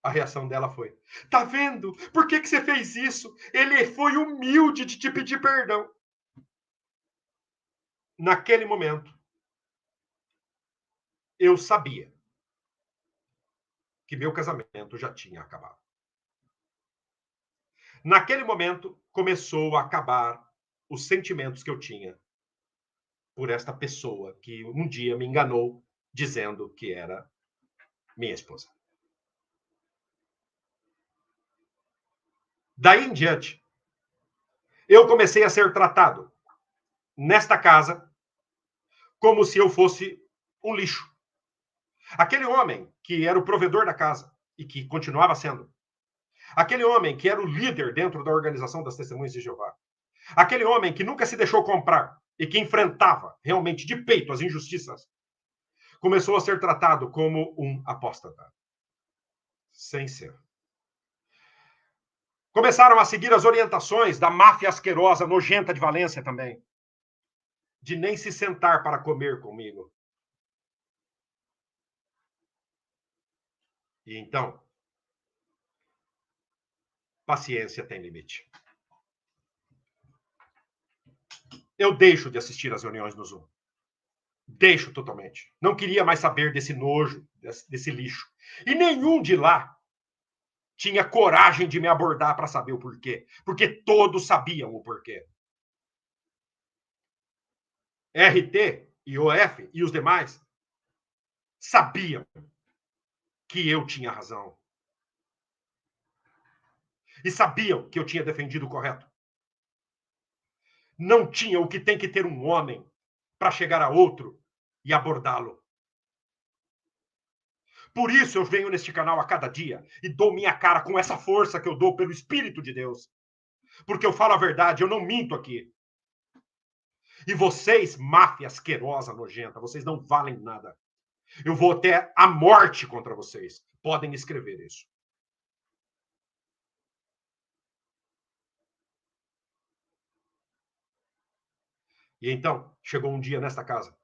a reação dela foi: tá vendo? Por que você fez isso? Ele foi humilde de te pedir perdão. Naquele momento, eu sabia que meu casamento já tinha acabado. Naquele momento, começou a acabar os sentimentos que eu tinha por esta pessoa que um dia me enganou dizendo que era minha esposa. Daí em diante, eu comecei a ser tratado nesta casa como se eu fosse um lixo. Aquele homem que era o provedor da casa e que continuava sendo. Aquele homem que era o líder dentro da organização das Testemunhas de Jeová. Aquele homem que nunca se deixou comprar e que enfrentava realmente de peito as injustiças, começou a ser tratado como um apóstata. Sem ser. Começaram a seguir as orientações da máfia asquerosa, nojenta de Valência também. De nem se sentar para comer comigo. E então, paciência tem limite. Eu deixo de assistir às reuniões no Zoom. Deixo totalmente. Não queria mais saber desse nojo, desse lixo. E nenhum de lá tinha coragem de me abordar para saber o porquê. Porque todos sabiam o porquê. RT e OF e os demais sabiam que eu tinha razão. E sabiam que eu tinha defendido o correto. Não tinha o que tem que ter um homem para chegar a outro e abordá-lo. Por isso eu venho neste canal a cada dia e dou minha cara com essa força que eu dou pelo Espírito de Deus. Porque eu falo a verdade, eu não minto aqui. E vocês, máfia asquerosa, nojenta, vocês não valem nada. Eu vou até a morte contra vocês. Podem escrever isso. E então, chegou um dia nesta casa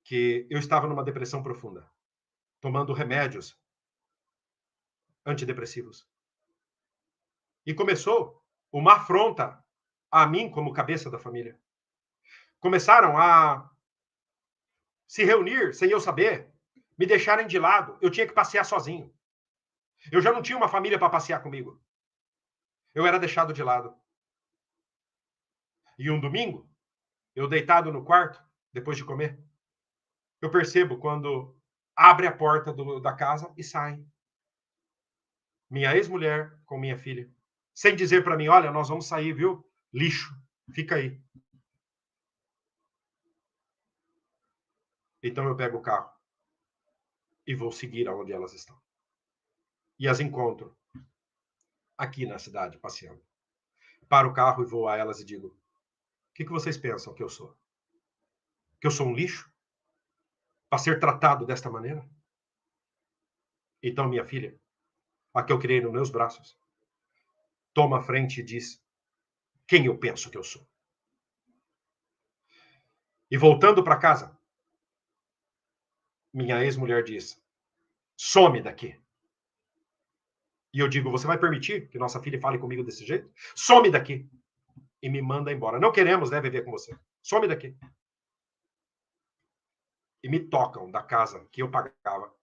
que eu estava numa depressão profunda, tomando remédios antidepressivos. E começou uma afronta a mim como cabeça da família. Começaram a se reunir sem eu saber, me deixarem de lado. Eu tinha que passear sozinho. Eu já não tinha uma família para passear comigo. Eu era deixado de lado. E um domingo, eu deitado no quarto, depois de comer, eu percebo quando abre a porta da casa e sai minha ex-mulher com minha filha, sem dizer para mim, olha, nós vamos sair, viu? Lixo, fica aí. Então eu pego o carro e vou seguir aonde elas estão. E as encontro aqui na cidade, passeando. Paro o carro e vou a elas e digo, o que vocês pensam que eu sou? Que eu sou um lixo? Para ser tratado desta maneira? Então minha filha, a que eu criei nos meus braços, toma a frente e diz quem eu penso que eu sou. E voltando para casa, minha ex-mulher diz, some daqui. E eu digo, você vai permitir que nossa filha fale comigo desse jeito? Some daqui. E me manda embora. Não queremos, né, viver com você. Some daqui. E me tocam da casa que eu pagava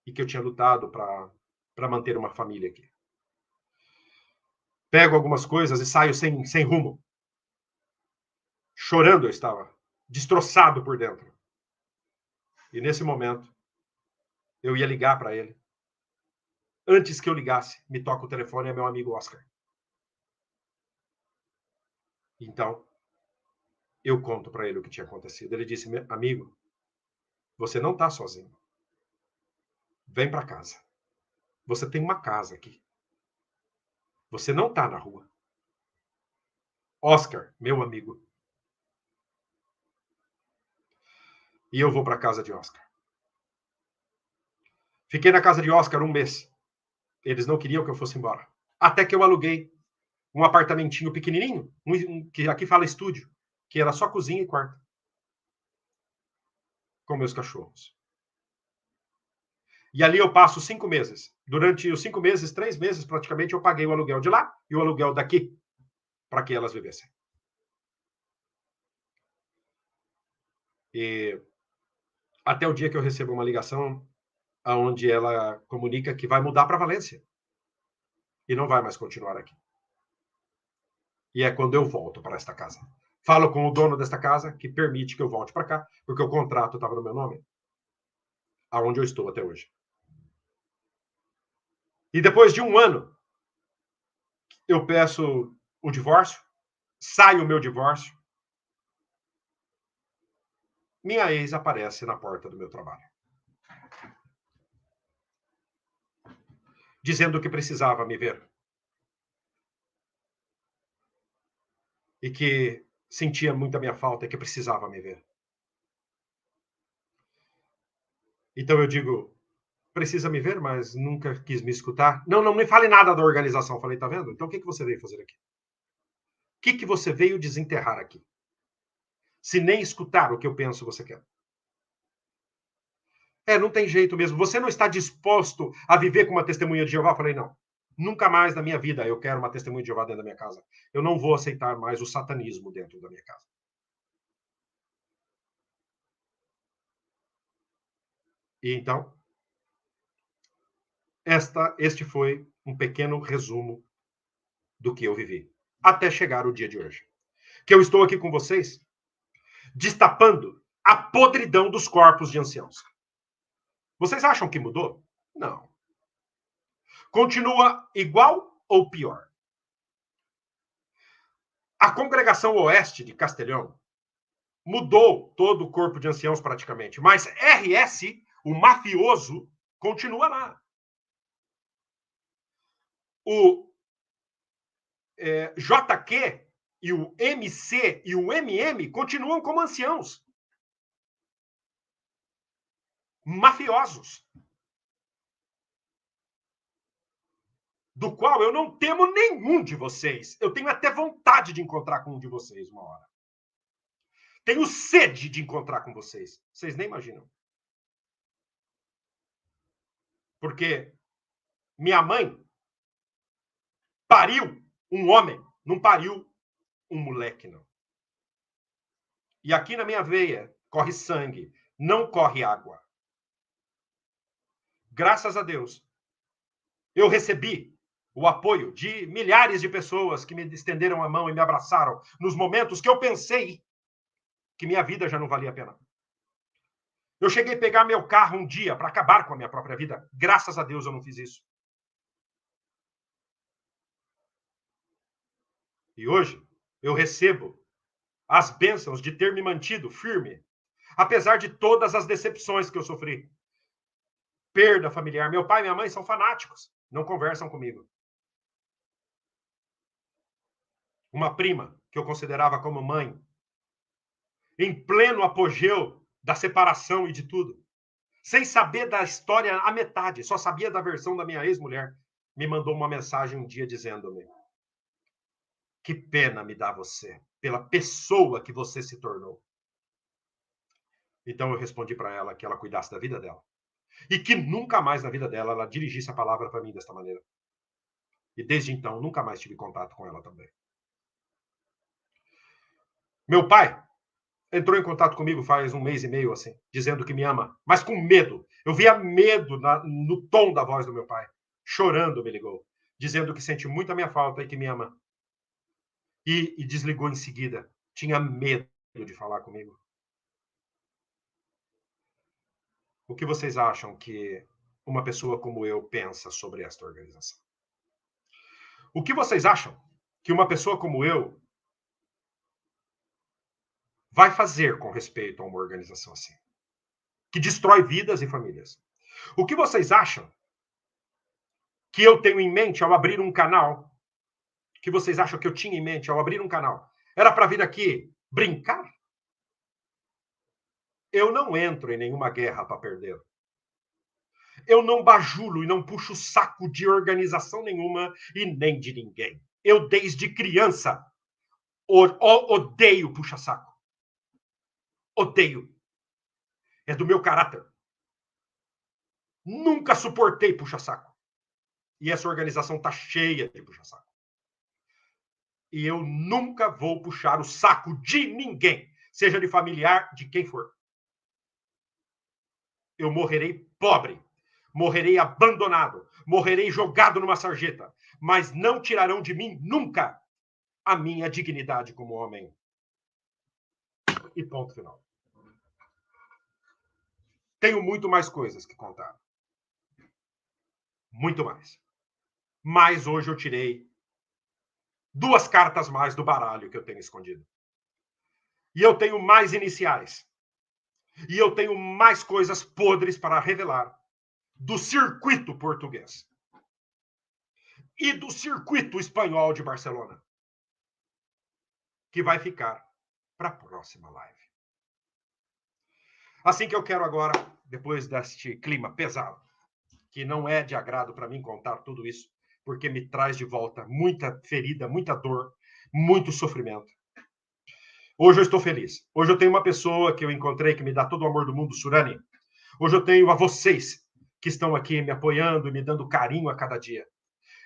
e que eu tinha lutado para manter uma família aqui. Pego algumas coisas e saio sem rumo. Chorando eu estava, destroçado por dentro. E nesse momento, eu ia ligar para ele. Antes que eu ligasse, me toca o telefone, é meu amigo Oscar. Então, eu conto para ele o que tinha acontecido. Ele disse, amigo, você não está sozinho. Vem para casa. Você tem uma casa aqui. Você não está na rua. Oscar, meu amigo. E eu vou para a casa de Oscar. Fiquei na casa de Oscar um mês. Eles não queriam que eu fosse embora. Até que eu aluguei um apartamentinho pequenininho, que aqui fala estúdio, que era só cozinha e quarto. Com meus cachorros. E ali eu passo 5 meses. Durante os 5 meses, 3 meses, praticamente, eu paguei o aluguel de lá e o aluguel daqui, para que elas vivessem. E até o dia que eu recebo uma ligação onde ela comunica que vai mudar para Valência. E não vai mais continuar aqui. E é quando eu volto para esta casa. Falo com o dono desta casa, que permite que eu volte para cá, porque o contrato estava no meu nome, aonde eu estou até hoje. E depois de um ano, eu peço o divórcio, sai o meu divórcio, minha ex aparece na porta do meu trabalho, dizendo que precisava me ver e que sentia muito a minha falta e que precisava me ver. Então eu digo, precisa me ver, mas nunca quis me escutar. Não, não me fale nada da organização. Falei, tá vendo? Então o que você veio fazer aqui? O que você veio desenterrar aqui? Se nem escutar o que eu penso você quer. Não tem jeito mesmo. Você não está disposto a viver com uma testemunha de Jeová? Falei, não. Nunca mais na minha vida eu quero uma testemunha de Jeová dentro da minha casa. Eu não vou aceitar mais o satanismo dentro da minha casa. E então, este foi um pequeno resumo do que eu vivi. Até chegar o dia de hoje. Que eu estou aqui com vocês, destapando a podridão dos corpos de anciãos. Vocês acham que mudou? Não. Continua igual ou pior. A congregação oeste de Castelhão mudou todo o corpo de anciãos praticamente, mas RS, o mafioso, continua lá. O JQ e o MC e o MM continuam como anciãos. Mafiosos. Do qual eu não temo nenhum de vocês. Eu tenho até vontade de encontrar com um de vocês uma hora. Tenho sede de encontrar com vocês. Vocês nem imaginam. Porque minha mãe pariu um homem, não pariu um moleque, não. E aqui na minha veia corre sangue, não corre água. Graças a Deus, eu recebi o apoio de milhares de pessoas que me estenderam a mão e me abraçaram nos momentos que eu pensei que minha vida já não valia a pena. Eu cheguei a pegar meu carro um dia para acabar com a minha própria vida. Graças a Deus eu não fiz isso. E hoje eu recebo as bênçãos de ter me mantido firme, apesar de todas as decepções que eu sofri. Perda familiar. Meu pai e minha mãe são fanáticos, não conversam comigo. Uma prima que eu considerava como mãe, em pleno apogeu da separação e de tudo, sem saber da história a metade, só sabia da versão da minha ex-mulher, me mandou uma mensagem um dia dizendo-me: que pena me dá você, pela pessoa que você se tornou. Então eu respondi para ela que ela cuidasse da vida dela. E que nunca mais na vida dela ela dirigisse a palavra para mim desta maneira. E desde então nunca mais tive contato com ela também. Meu pai entrou em contato comigo faz um mês e meio, assim, dizendo que me ama, mas com medo. Eu via medo no tom da voz do meu pai. Chorando me ligou, dizendo que sente muito a minha falta e que me ama. E desligou em seguida. Tinha medo de falar comigo. O que vocês acham que uma pessoa como eu pensa sobre esta organização? O que vocês acham que uma pessoa como eu vai fazer com respeito a uma organização assim? Que destrói vidas e famílias. O que vocês acham que eu tenho em mente ao abrir um canal? Que vocês acham que eu tinha em mente ao abrir um canal? Era para vir aqui brincar? Eu não entro em nenhuma guerra para perder. Eu não bajulo e não puxo o saco de organização nenhuma e nem de ninguém. Eu, desde criança, odeio puxa-saco. Odeio. É do meu caráter. Nunca suportei puxa-saco. E essa organização tá cheia de puxa-saco. E eu nunca vou puxar o saco de ninguém, seja de familiar, de quem for. Eu morrerei pobre, morrerei abandonado, morrerei jogado numa sarjeta, mas não tirarão de mim nunca a minha dignidade como homem. E ponto final. Tenho muito mais coisas que contar. Muito mais. Mas hoje eu tirei 2 cartas mais do baralho que eu tenho escondido. E eu tenho mais iniciais. E eu tenho mais coisas podres para revelar do circuito português. E do circuito espanhol de Barcelona. Que vai ficar para a próxima live. Assim que eu quero agora, depois deste clima pesado, que não é de agrado para mim contar tudo isso, porque me traz de volta muita ferida, muita dor, muito sofrimento. Hoje eu estou feliz. Hoje eu tenho uma pessoa que eu encontrei que me dá todo o amor do mundo, Surani. Hoje eu tenho a vocês que estão aqui me apoiando e me dando carinho a cada dia.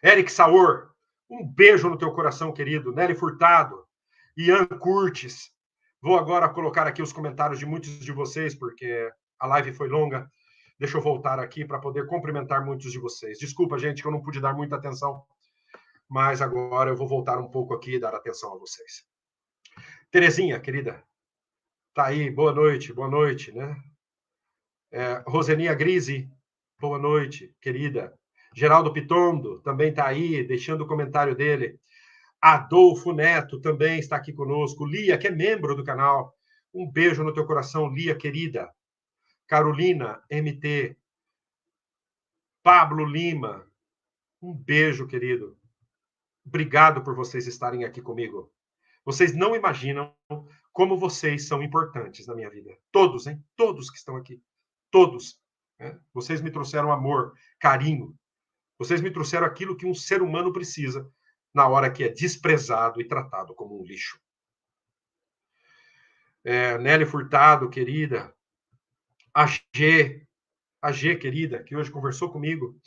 Eric Saur, um beijo no teu coração, querido. Nelly Furtado, Ian Curtis. Vou agora colocar aqui os comentários de muitos de vocês, porque a live foi longa. Deixa eu voltar aqui para poder cumprimentar muitos de vocês. Desculpa, gente, que eu não pude dar muita atenção, mas agora eu vou voltar um pouco aqui e dar atenção a vocês. Terezinha, querida, tá aí, boa noite, né? Rosenia Grise, boa noite, querida. Geraldo Pitondo também tá aí, deixando o comentário dele. Adolfo Neto também está aqui conosco. Lia, que é membro do canal. Um beijo no teu coração, Lia, querida. Carolina, MT. Pablo Lima, um beijo, querido. Obrigado por vocês estarem aqui comigo. Vocês não imaginam como vocês são importantes na minha vida. Todos, hein? Todos que estão aqui. Todos. Né? Vocês me trouxeram amor, carinho. Vocês me trouxeram aquilo que um ser humano precisa na hora que é desprezado e tratado como um lixo. Nelly Furtado, querida. A G, querida, que hoje conversou comigo,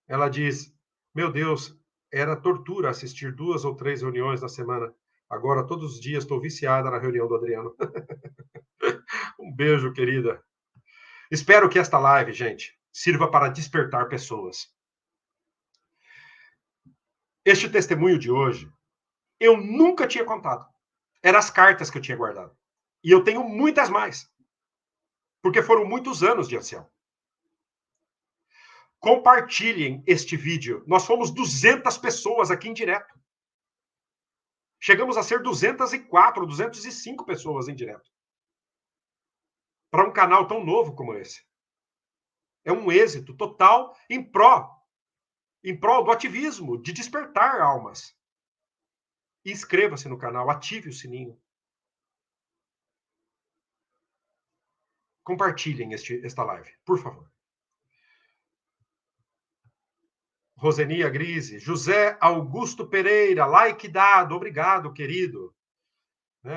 ela diz, meu Deus, era tortura assistir 2 ou 3 reuniões na semana. Agora, todos os dias, estou viciada na reunião do Adriano. Um beijo, querida. Espero que esta live, gente, sirva para despertar pessoas. Este testemunho de hoje, eu nunca tinha contado. Eram as cartas que eu tinha guardado. E eu tenho muitas mais. Porque foram muitos anos de ancião. Compartilhem este vídeo. Nós fomos 200 pessoas aqui em direto. Chegamos a ser 204, 205 pessoas em direto. Para um canal tão novo como esse. É um êxito total em prol do ativismo, de despertar almas. Inscreva-se no canal, ative o sininho. Compartilhem esta live, por favor. Rosenia Grise, José Augusto Pereira, like dado, obrigado, querido.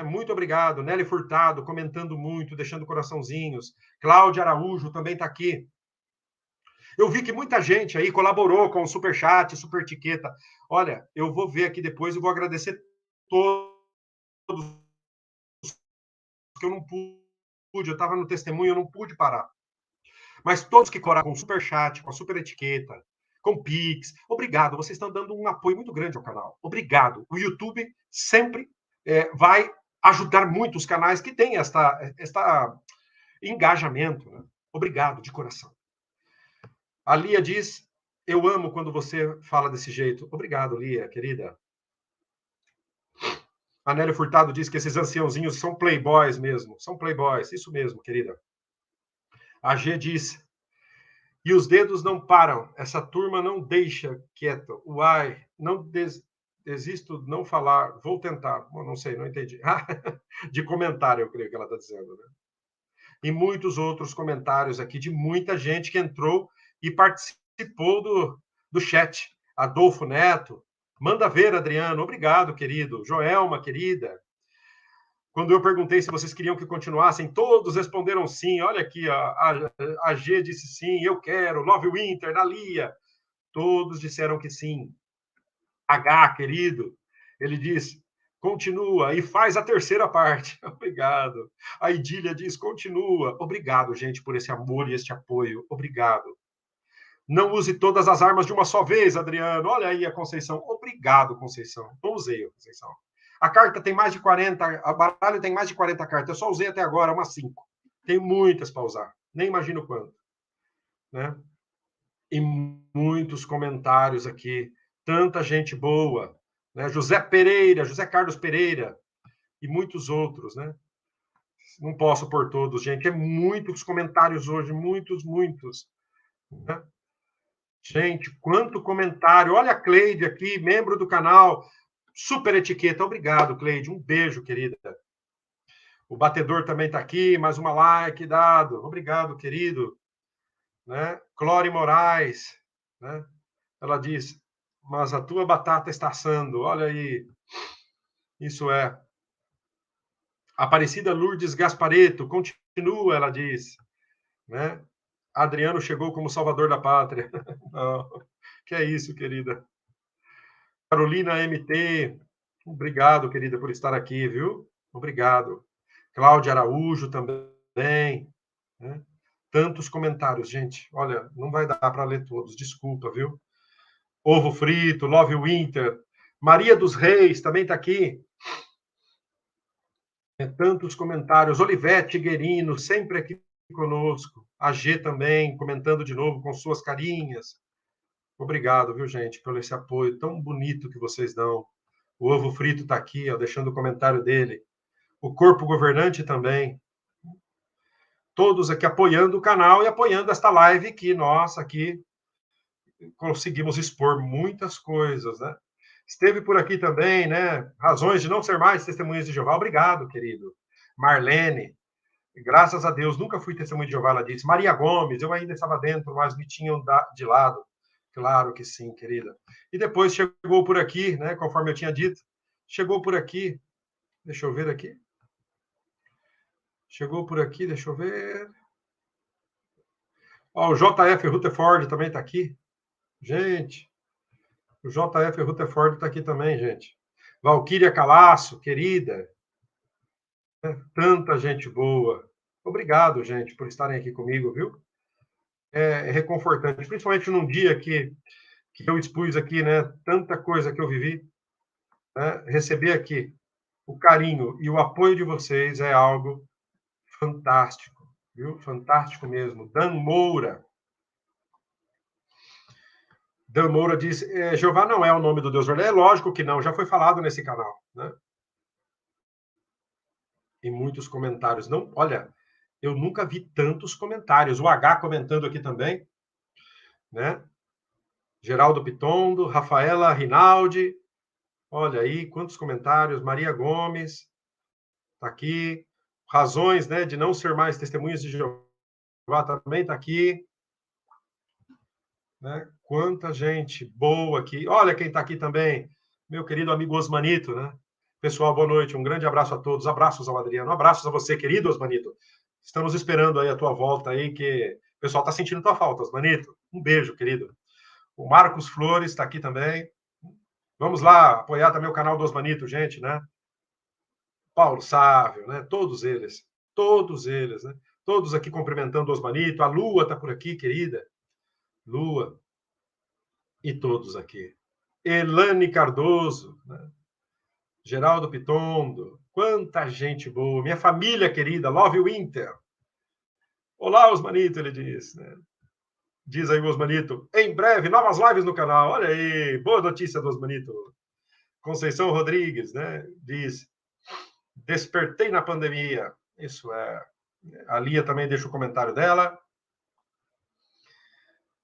Muito obrigado. Nelly Furtado, comentando muito, deixando coraçãozinhos. Cláudia Araújo também está aqui. Eu vi que muita gente aí colaborou com o superchat, super etiqueta. Olha, eu vou ver aqui depois e vou agradecer todos que eu não pude, eu estava no testemunho, eu não pude parar. Mas todos que colaboraram com o superchat, com a super etiqueta, com Pix, obrigado. Vocês estão dando um apoio muito grande ao canal. Obrigado. O YouTube sempre vai ajudar muito os canais que têm esta engajamento. Né? Obrigado, de coração. A Lia diz, eu amo quando você fala desse jeito. Obrigado, Lia, querida. A Nélia Furtado diz que esses anciãozinhos são playboys mesmo. São playboys, isso mesmo, querida. A G diz, e os dedos não param. Essa turma não deixa quieta. Uai, não desisto de não falar. Vou tentar. Bom, não sei, não entendi. De comentário, eu creio que ela está dizendo. Né? E muitos outros comentários aqui de muita gente que entrou e participou do chat. Adolfo Neto. Manda ver, Adriano. Obrigado, querido. Joelma, querida. Quando eu perguntei se vocês queriam que continuassem, todos responderam sim. Olha aqui, a G disse sim, eu quero. Love Winter, na Lia. Todos disseram que sim. H, querido, ele diz, continua e faz a terceira parte. Obrigado. A Idília diz, continua. Obrigado, gente, por esse amor e este apoio. Obrigado. Não use todas as armas de uma só vez, Adriano. Olha aí a Conceição. Obrigado, Conceição. Não usei, Conceição. A carta tem mais de 40, a baralho tem mais de 40 cartas. Eu só usei até agora umas 5. Tenho muitas para usar. Nem imagino quanto. Né? E muitos comentários aqui. Tanta gente boa. Né? José Pereira, José Carlos Pereira e muitos outros, né? Não posso por todos, gente. É muitos comentários hoje, muitos. Né? Gente, quanto comentário. Olha a Cleide aqui, membro do canal. Super etiqueta. Obrigado, Cleide. Um beijo, querida. O batedor também está aqui. Mais uma like dado. Obrigado, querido. Né? Clore Moraes. Né? Ela diz, mas a tua batata está assando. Olha aí. Isso é. Aparecida Lourdes Gaspareto. Continua, ela diz. Né? Adriano chegou como salvador da pátria. Não, que é isso, querida. Carolina MT, obrigado, querida, por estar aqui, viu? Obrigado. Cláudia Araújo também. Né? Tantos comentários, gente. Olha, não vai dar para ler todos, desculpa, viu? Ovo Frito, Love Winter. Maria dos Reis também está aqui. Tantos comentários. Olivete Guerino, sempre aqui conosco. A G também, comentando de novo com suas carinhas. Obrigado, viu, gente, pelo esse apoio tão bonito que vocês dão. O Ovo Frito está aqui, ó, deixando o comentário dele. O Corpo Governante também. Todos aqui apoiando o canal e apoiando esta live que nós aqui conseguimos expor muitas coisas, né? Esteve por aqui também, né? Razões de não ser mais testemunhas de Jeová. Obrigado, querido. Marlene, graças a Deus, nunca fui testemunha de Jeová, ela disse. Maria Gomes, eu ainda estava dentro, mas me tinham de lado. Claro que sim, querida. E depois chegou por aqui, né? Conforme eu tinha dito, chegou por aqui. Deixa eu ver aqui. Chegou por aqui, deixa eu ver. Ó, o JF Rutherford também está aqui. Gente, o JF Rutherford está aqui também, gente. Valquíria Calaço, querida. Tanta gente boa. Obrigado, gente, por estarem aqui comigo, viu? É reconfortante, principalmente num dia que eu expus aqui, né? Tanta coisa que eu vivi. Né? Receber aqui o carinho e o apoio de vocês é algo fantástico, viu? Fantástico mesmo. Dan Moura. Dan Moura diz, Jeová não é o nome do Deus verdadeiro. É lógico que não, já foi falado nesse canal, né? E muitos comentários. Não, olha, eu nunca vi tantos comentários. O H comentando aqui também, né? Geraldo Pitondo, Rafaela Rinaldi. Olha aí, quantos comentários. Maria Gomes, tá aqui. Razões, né, de não ser mais testemunhas de Jeová também tá aqui. Né? Quanta gente boa aqui. Olha quem está aqui também, meu querido amigo Osmanito, né? Pessoal, boa noite, um grande abraço a todos, abraços ao Adriano, abraços a você, querido Osmanito. Estamos esperando aí a tua volta aí, que o pessoal está sentindo tua falta, Osmanito. Um beijo, querido. O Marcos Flores está aqui também. Vamos lá apoiar também o canal do Osmanito, gente, né? Paulo Sávio, né? Todos eles, né? Todos aqui cumprimentando o Osmanito. A Lua está por aqui, querida. Lua. E todos aqui. Elane Cardoso, né? Geraldo Pitondo, quanta gente boa. Minha família querida, Love Winter. Olá, Osmanito, ele diz. Né? Diz aí o Osmanito, em breve, novas lives no canal. Olha aí, boa notícia do Osmanito. Conceição Rodrigues, né? Diz, despertei na pandemia. Isso é. A Lia também deixa o comentário dela.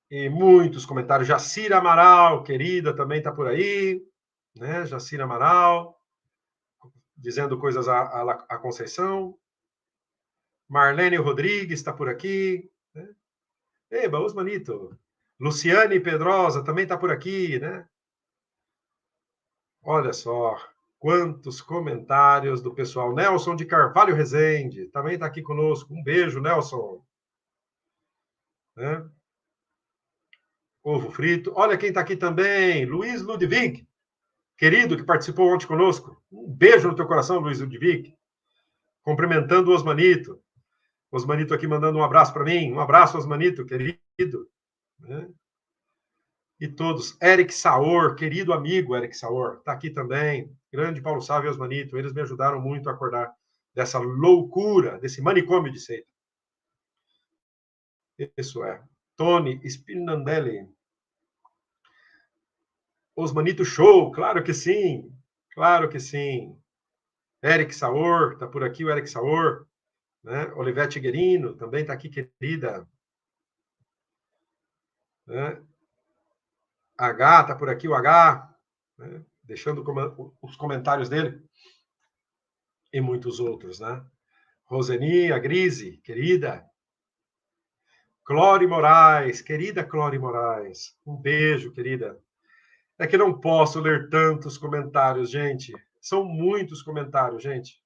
E muitos comentários. Jacira Amaral, querida, também está por aí. Né? Jacira Amaral, dizendo coisas à Conceição. Marlene Rodrigues está por aqui. Né? Eba, Osmanito. Luciane Pedrosa também está por aqui, né? Olha só, quantos comentários do pessoal. Nelson de Carvalho Rezende também está aqui conosco. Um beijo, Nelson. Né? Ovo frito. Olha quem está aqui também, Luiz Ludwig, querido, que participou ontem conosco. Um beijo no teu coração, Luiz Ludwig. Cumprimentando o Osmanito. Osmanito aqui mandando um abraço para mim. Um abraço, Osmanito, querido. Né? e todos. Eric Saor, querido amigo Eric Saor, está aqui também. Grande Paulo Sávio e Osmanito, eles me ajudaram muito a acordar dessa loucura, desse manicômio de seita. Isso é. Tony Spinandelli. Osmanito Show, claro que sim. Claro que sim. Eric Saor, está por aqui o Eric Saor. Né? Olivete Guerino, também está aqui, querida. Né? H, está por aqui o H, né? Deixando os comentários dele. E muitos outros, né? Roseni, a Grise, querida. Clore Moraes, querida Clore Moraes. Um beijo, querida. É que não posso ler tantos comentários, gente. São muitos comentários, gente.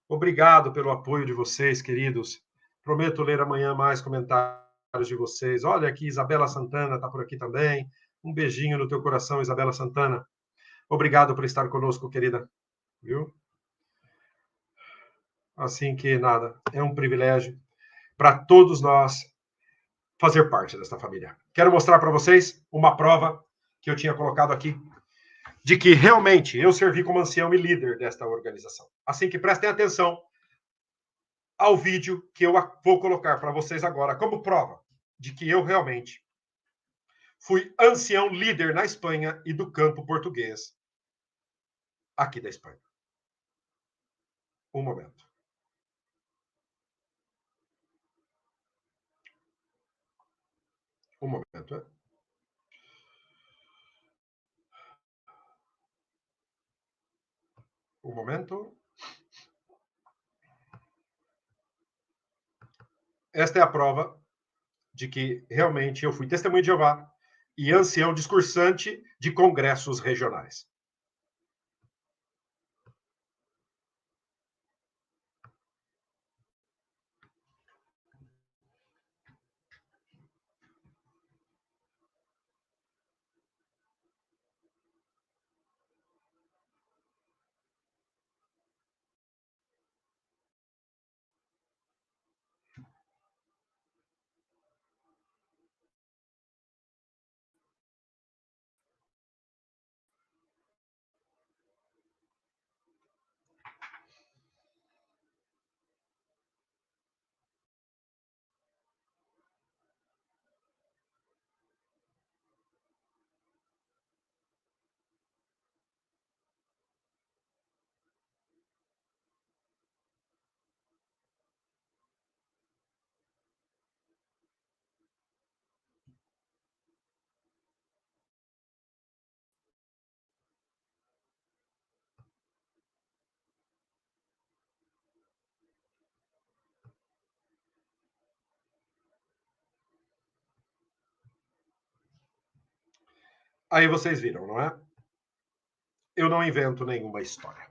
Obrigado pelo apoio de vocês, queridos. Prometo ler amanhã mais comentários de vocês. Olha aqui, Isabela Santana está por aqui também. Um beijinho no teu coração, Isabela Santana. Obrigado por estar conosco, querida. Viu? Assim que nada, é um privilégio para todos nós fazer parte desta família. Quero mostrar para vocês uma prova que eu tinha colocado aqui de que realmente eu servi como ancião e líder desta organização. Assim que prestem atenção ao vídeo que eu vou colocar para vocês agora como prova de que eu realmente fui ancião líder na Espanha e do campo português aqui da Espanha. Um momento. Um momento, é? Um momento. Esta é a prova de que realmente eu fui testemunha de Jeová e ancião discursante de congressos regionais. Aí vocês viram, não é? Eu não invento nenhuma história.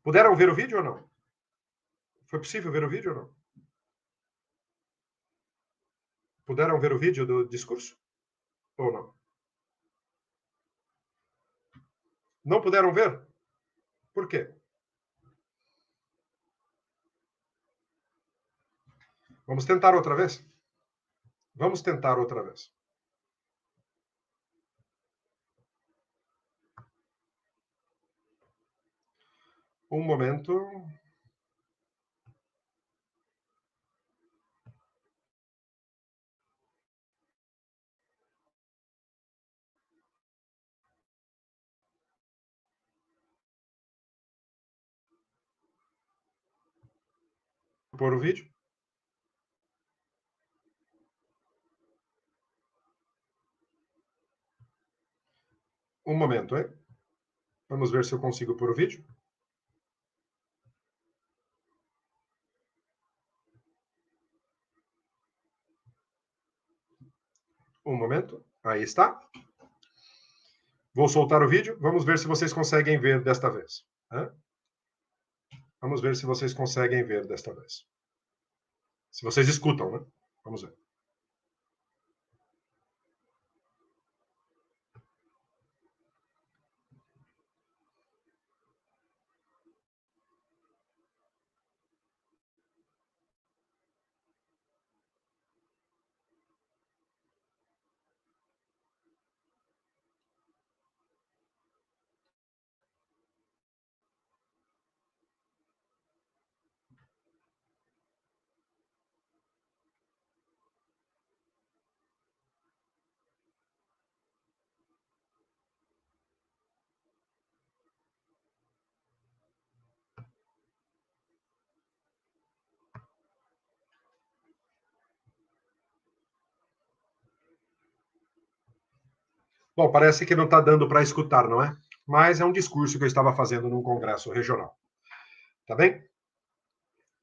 Puderam ver o vídeo ou não? Foi possível ver o vídeo ou não? Puderam ver o vídeo do discurso? Ou não? Não puderam ver? Por quê? Vamos tentar outra vez? Vamos tentar outra vez. Um momento. Pôr o vídeo. Um momento, hein? Vamos ver se eu consigo pôr o vídeo. Um momento. Aí está. Vou soltar o vídeo. Vamos ver se vocês conseguem ver desta vez. Vamos ver se vocês conseguem ver desta vez. Se vocês escutam, né? Vamos ver. Bom, parece que não está dando para escutar, não é? Mas é um discurso que eu estava fazendo num congresso regional. Tá bem?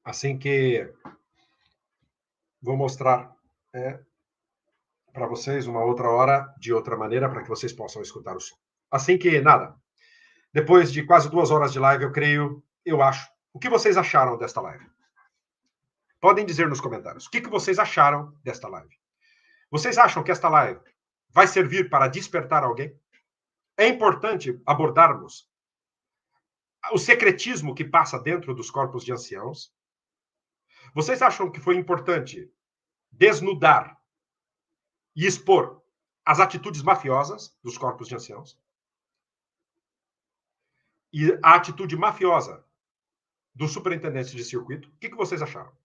Assim que vou mostrar para vocês uma outra hora, de outra maneira, para que vocês possam escutar o som. Assim que, nada. Depois de quase 2 horas de live, eu acho. O que vocês acharam desta live? Podem dizer nos comentários. O que vocês acharam desta live? Vocês acham que esta live vai servir para despertar alguém? É importante abordarmos o secretismo que passa dentro dos corpos de anciãos. Vocês acham que foi importante desnudar e expor as atitudes mafiosas dos corpos de anciãos? E a atitude mafiosa do superintendente de circuito? O que vocês acharam?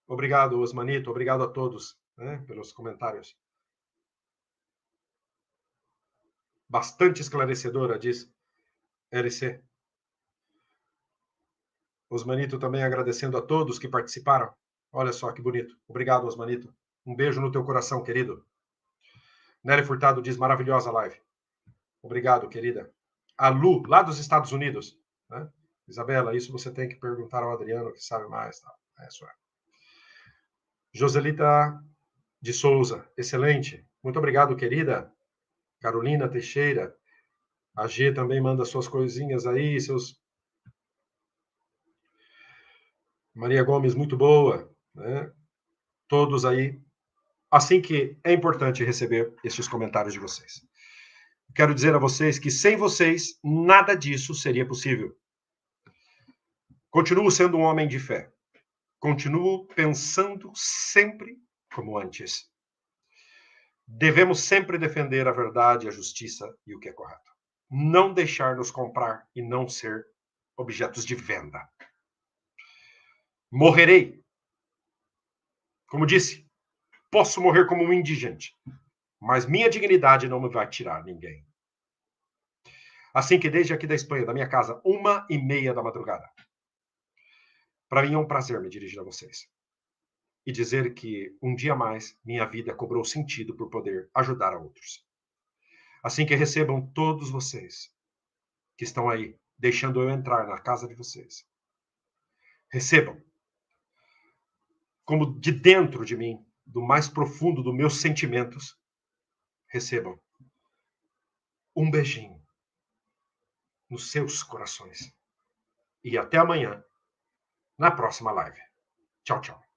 Obrigado, Osmanito. Obrigado a todos, pelos comentários. Bastante esclarecedora, diz LC. Osmanito também agradecendo a todos que participaram. Olha só que bonito. Obrigado, Osmanito. Um beijo no teu coração, querido. Nery Furtado diz, maravilhosa live. Obrigado, querida. A Lu, lá dos Estados Unidos. Né? Isabela, isso você tem que perguntar ao Adriano, que sabe mais. Tá? É isso é. Joselita de Souza, excelente. Muito obrigado, querida. Carolina Teixeira. A G também manda suas coisinhas aí, seus... Maria Gomes, muito boa. Né? Todos aí. Assim que é importante receber esses comentários de vocês. Quero dizer a vocês que sem vocês, nada disso seria possível. Continuo sendo um homem de fé. Continuo pensando sempre como antes. Devemos sempre defender a verdade, a justiça e o que é correto. Não deixar nos comprar e não ser objetos de venda. Morrerei. Como disse, posso morrer como um indigente, mas minha dignidade não me vai tirar ninguém. Assim que desde aqui da Espanha, da minha casa, 1h30 da madrugada, para mim é um prazer me dirigir a vocês e dizer que um dia mais minha vida cobrou sentido por poder ajudar a outros. Assim que recebam todos vocês que estão aí, deixando eu entrar na casa de vocês. Recebam, como de dentro de mim, do mais profundo dos meus sentimentos, recebam um beijinho nos seus corações. E até amanhã, na próxima live. Tchau, tchau.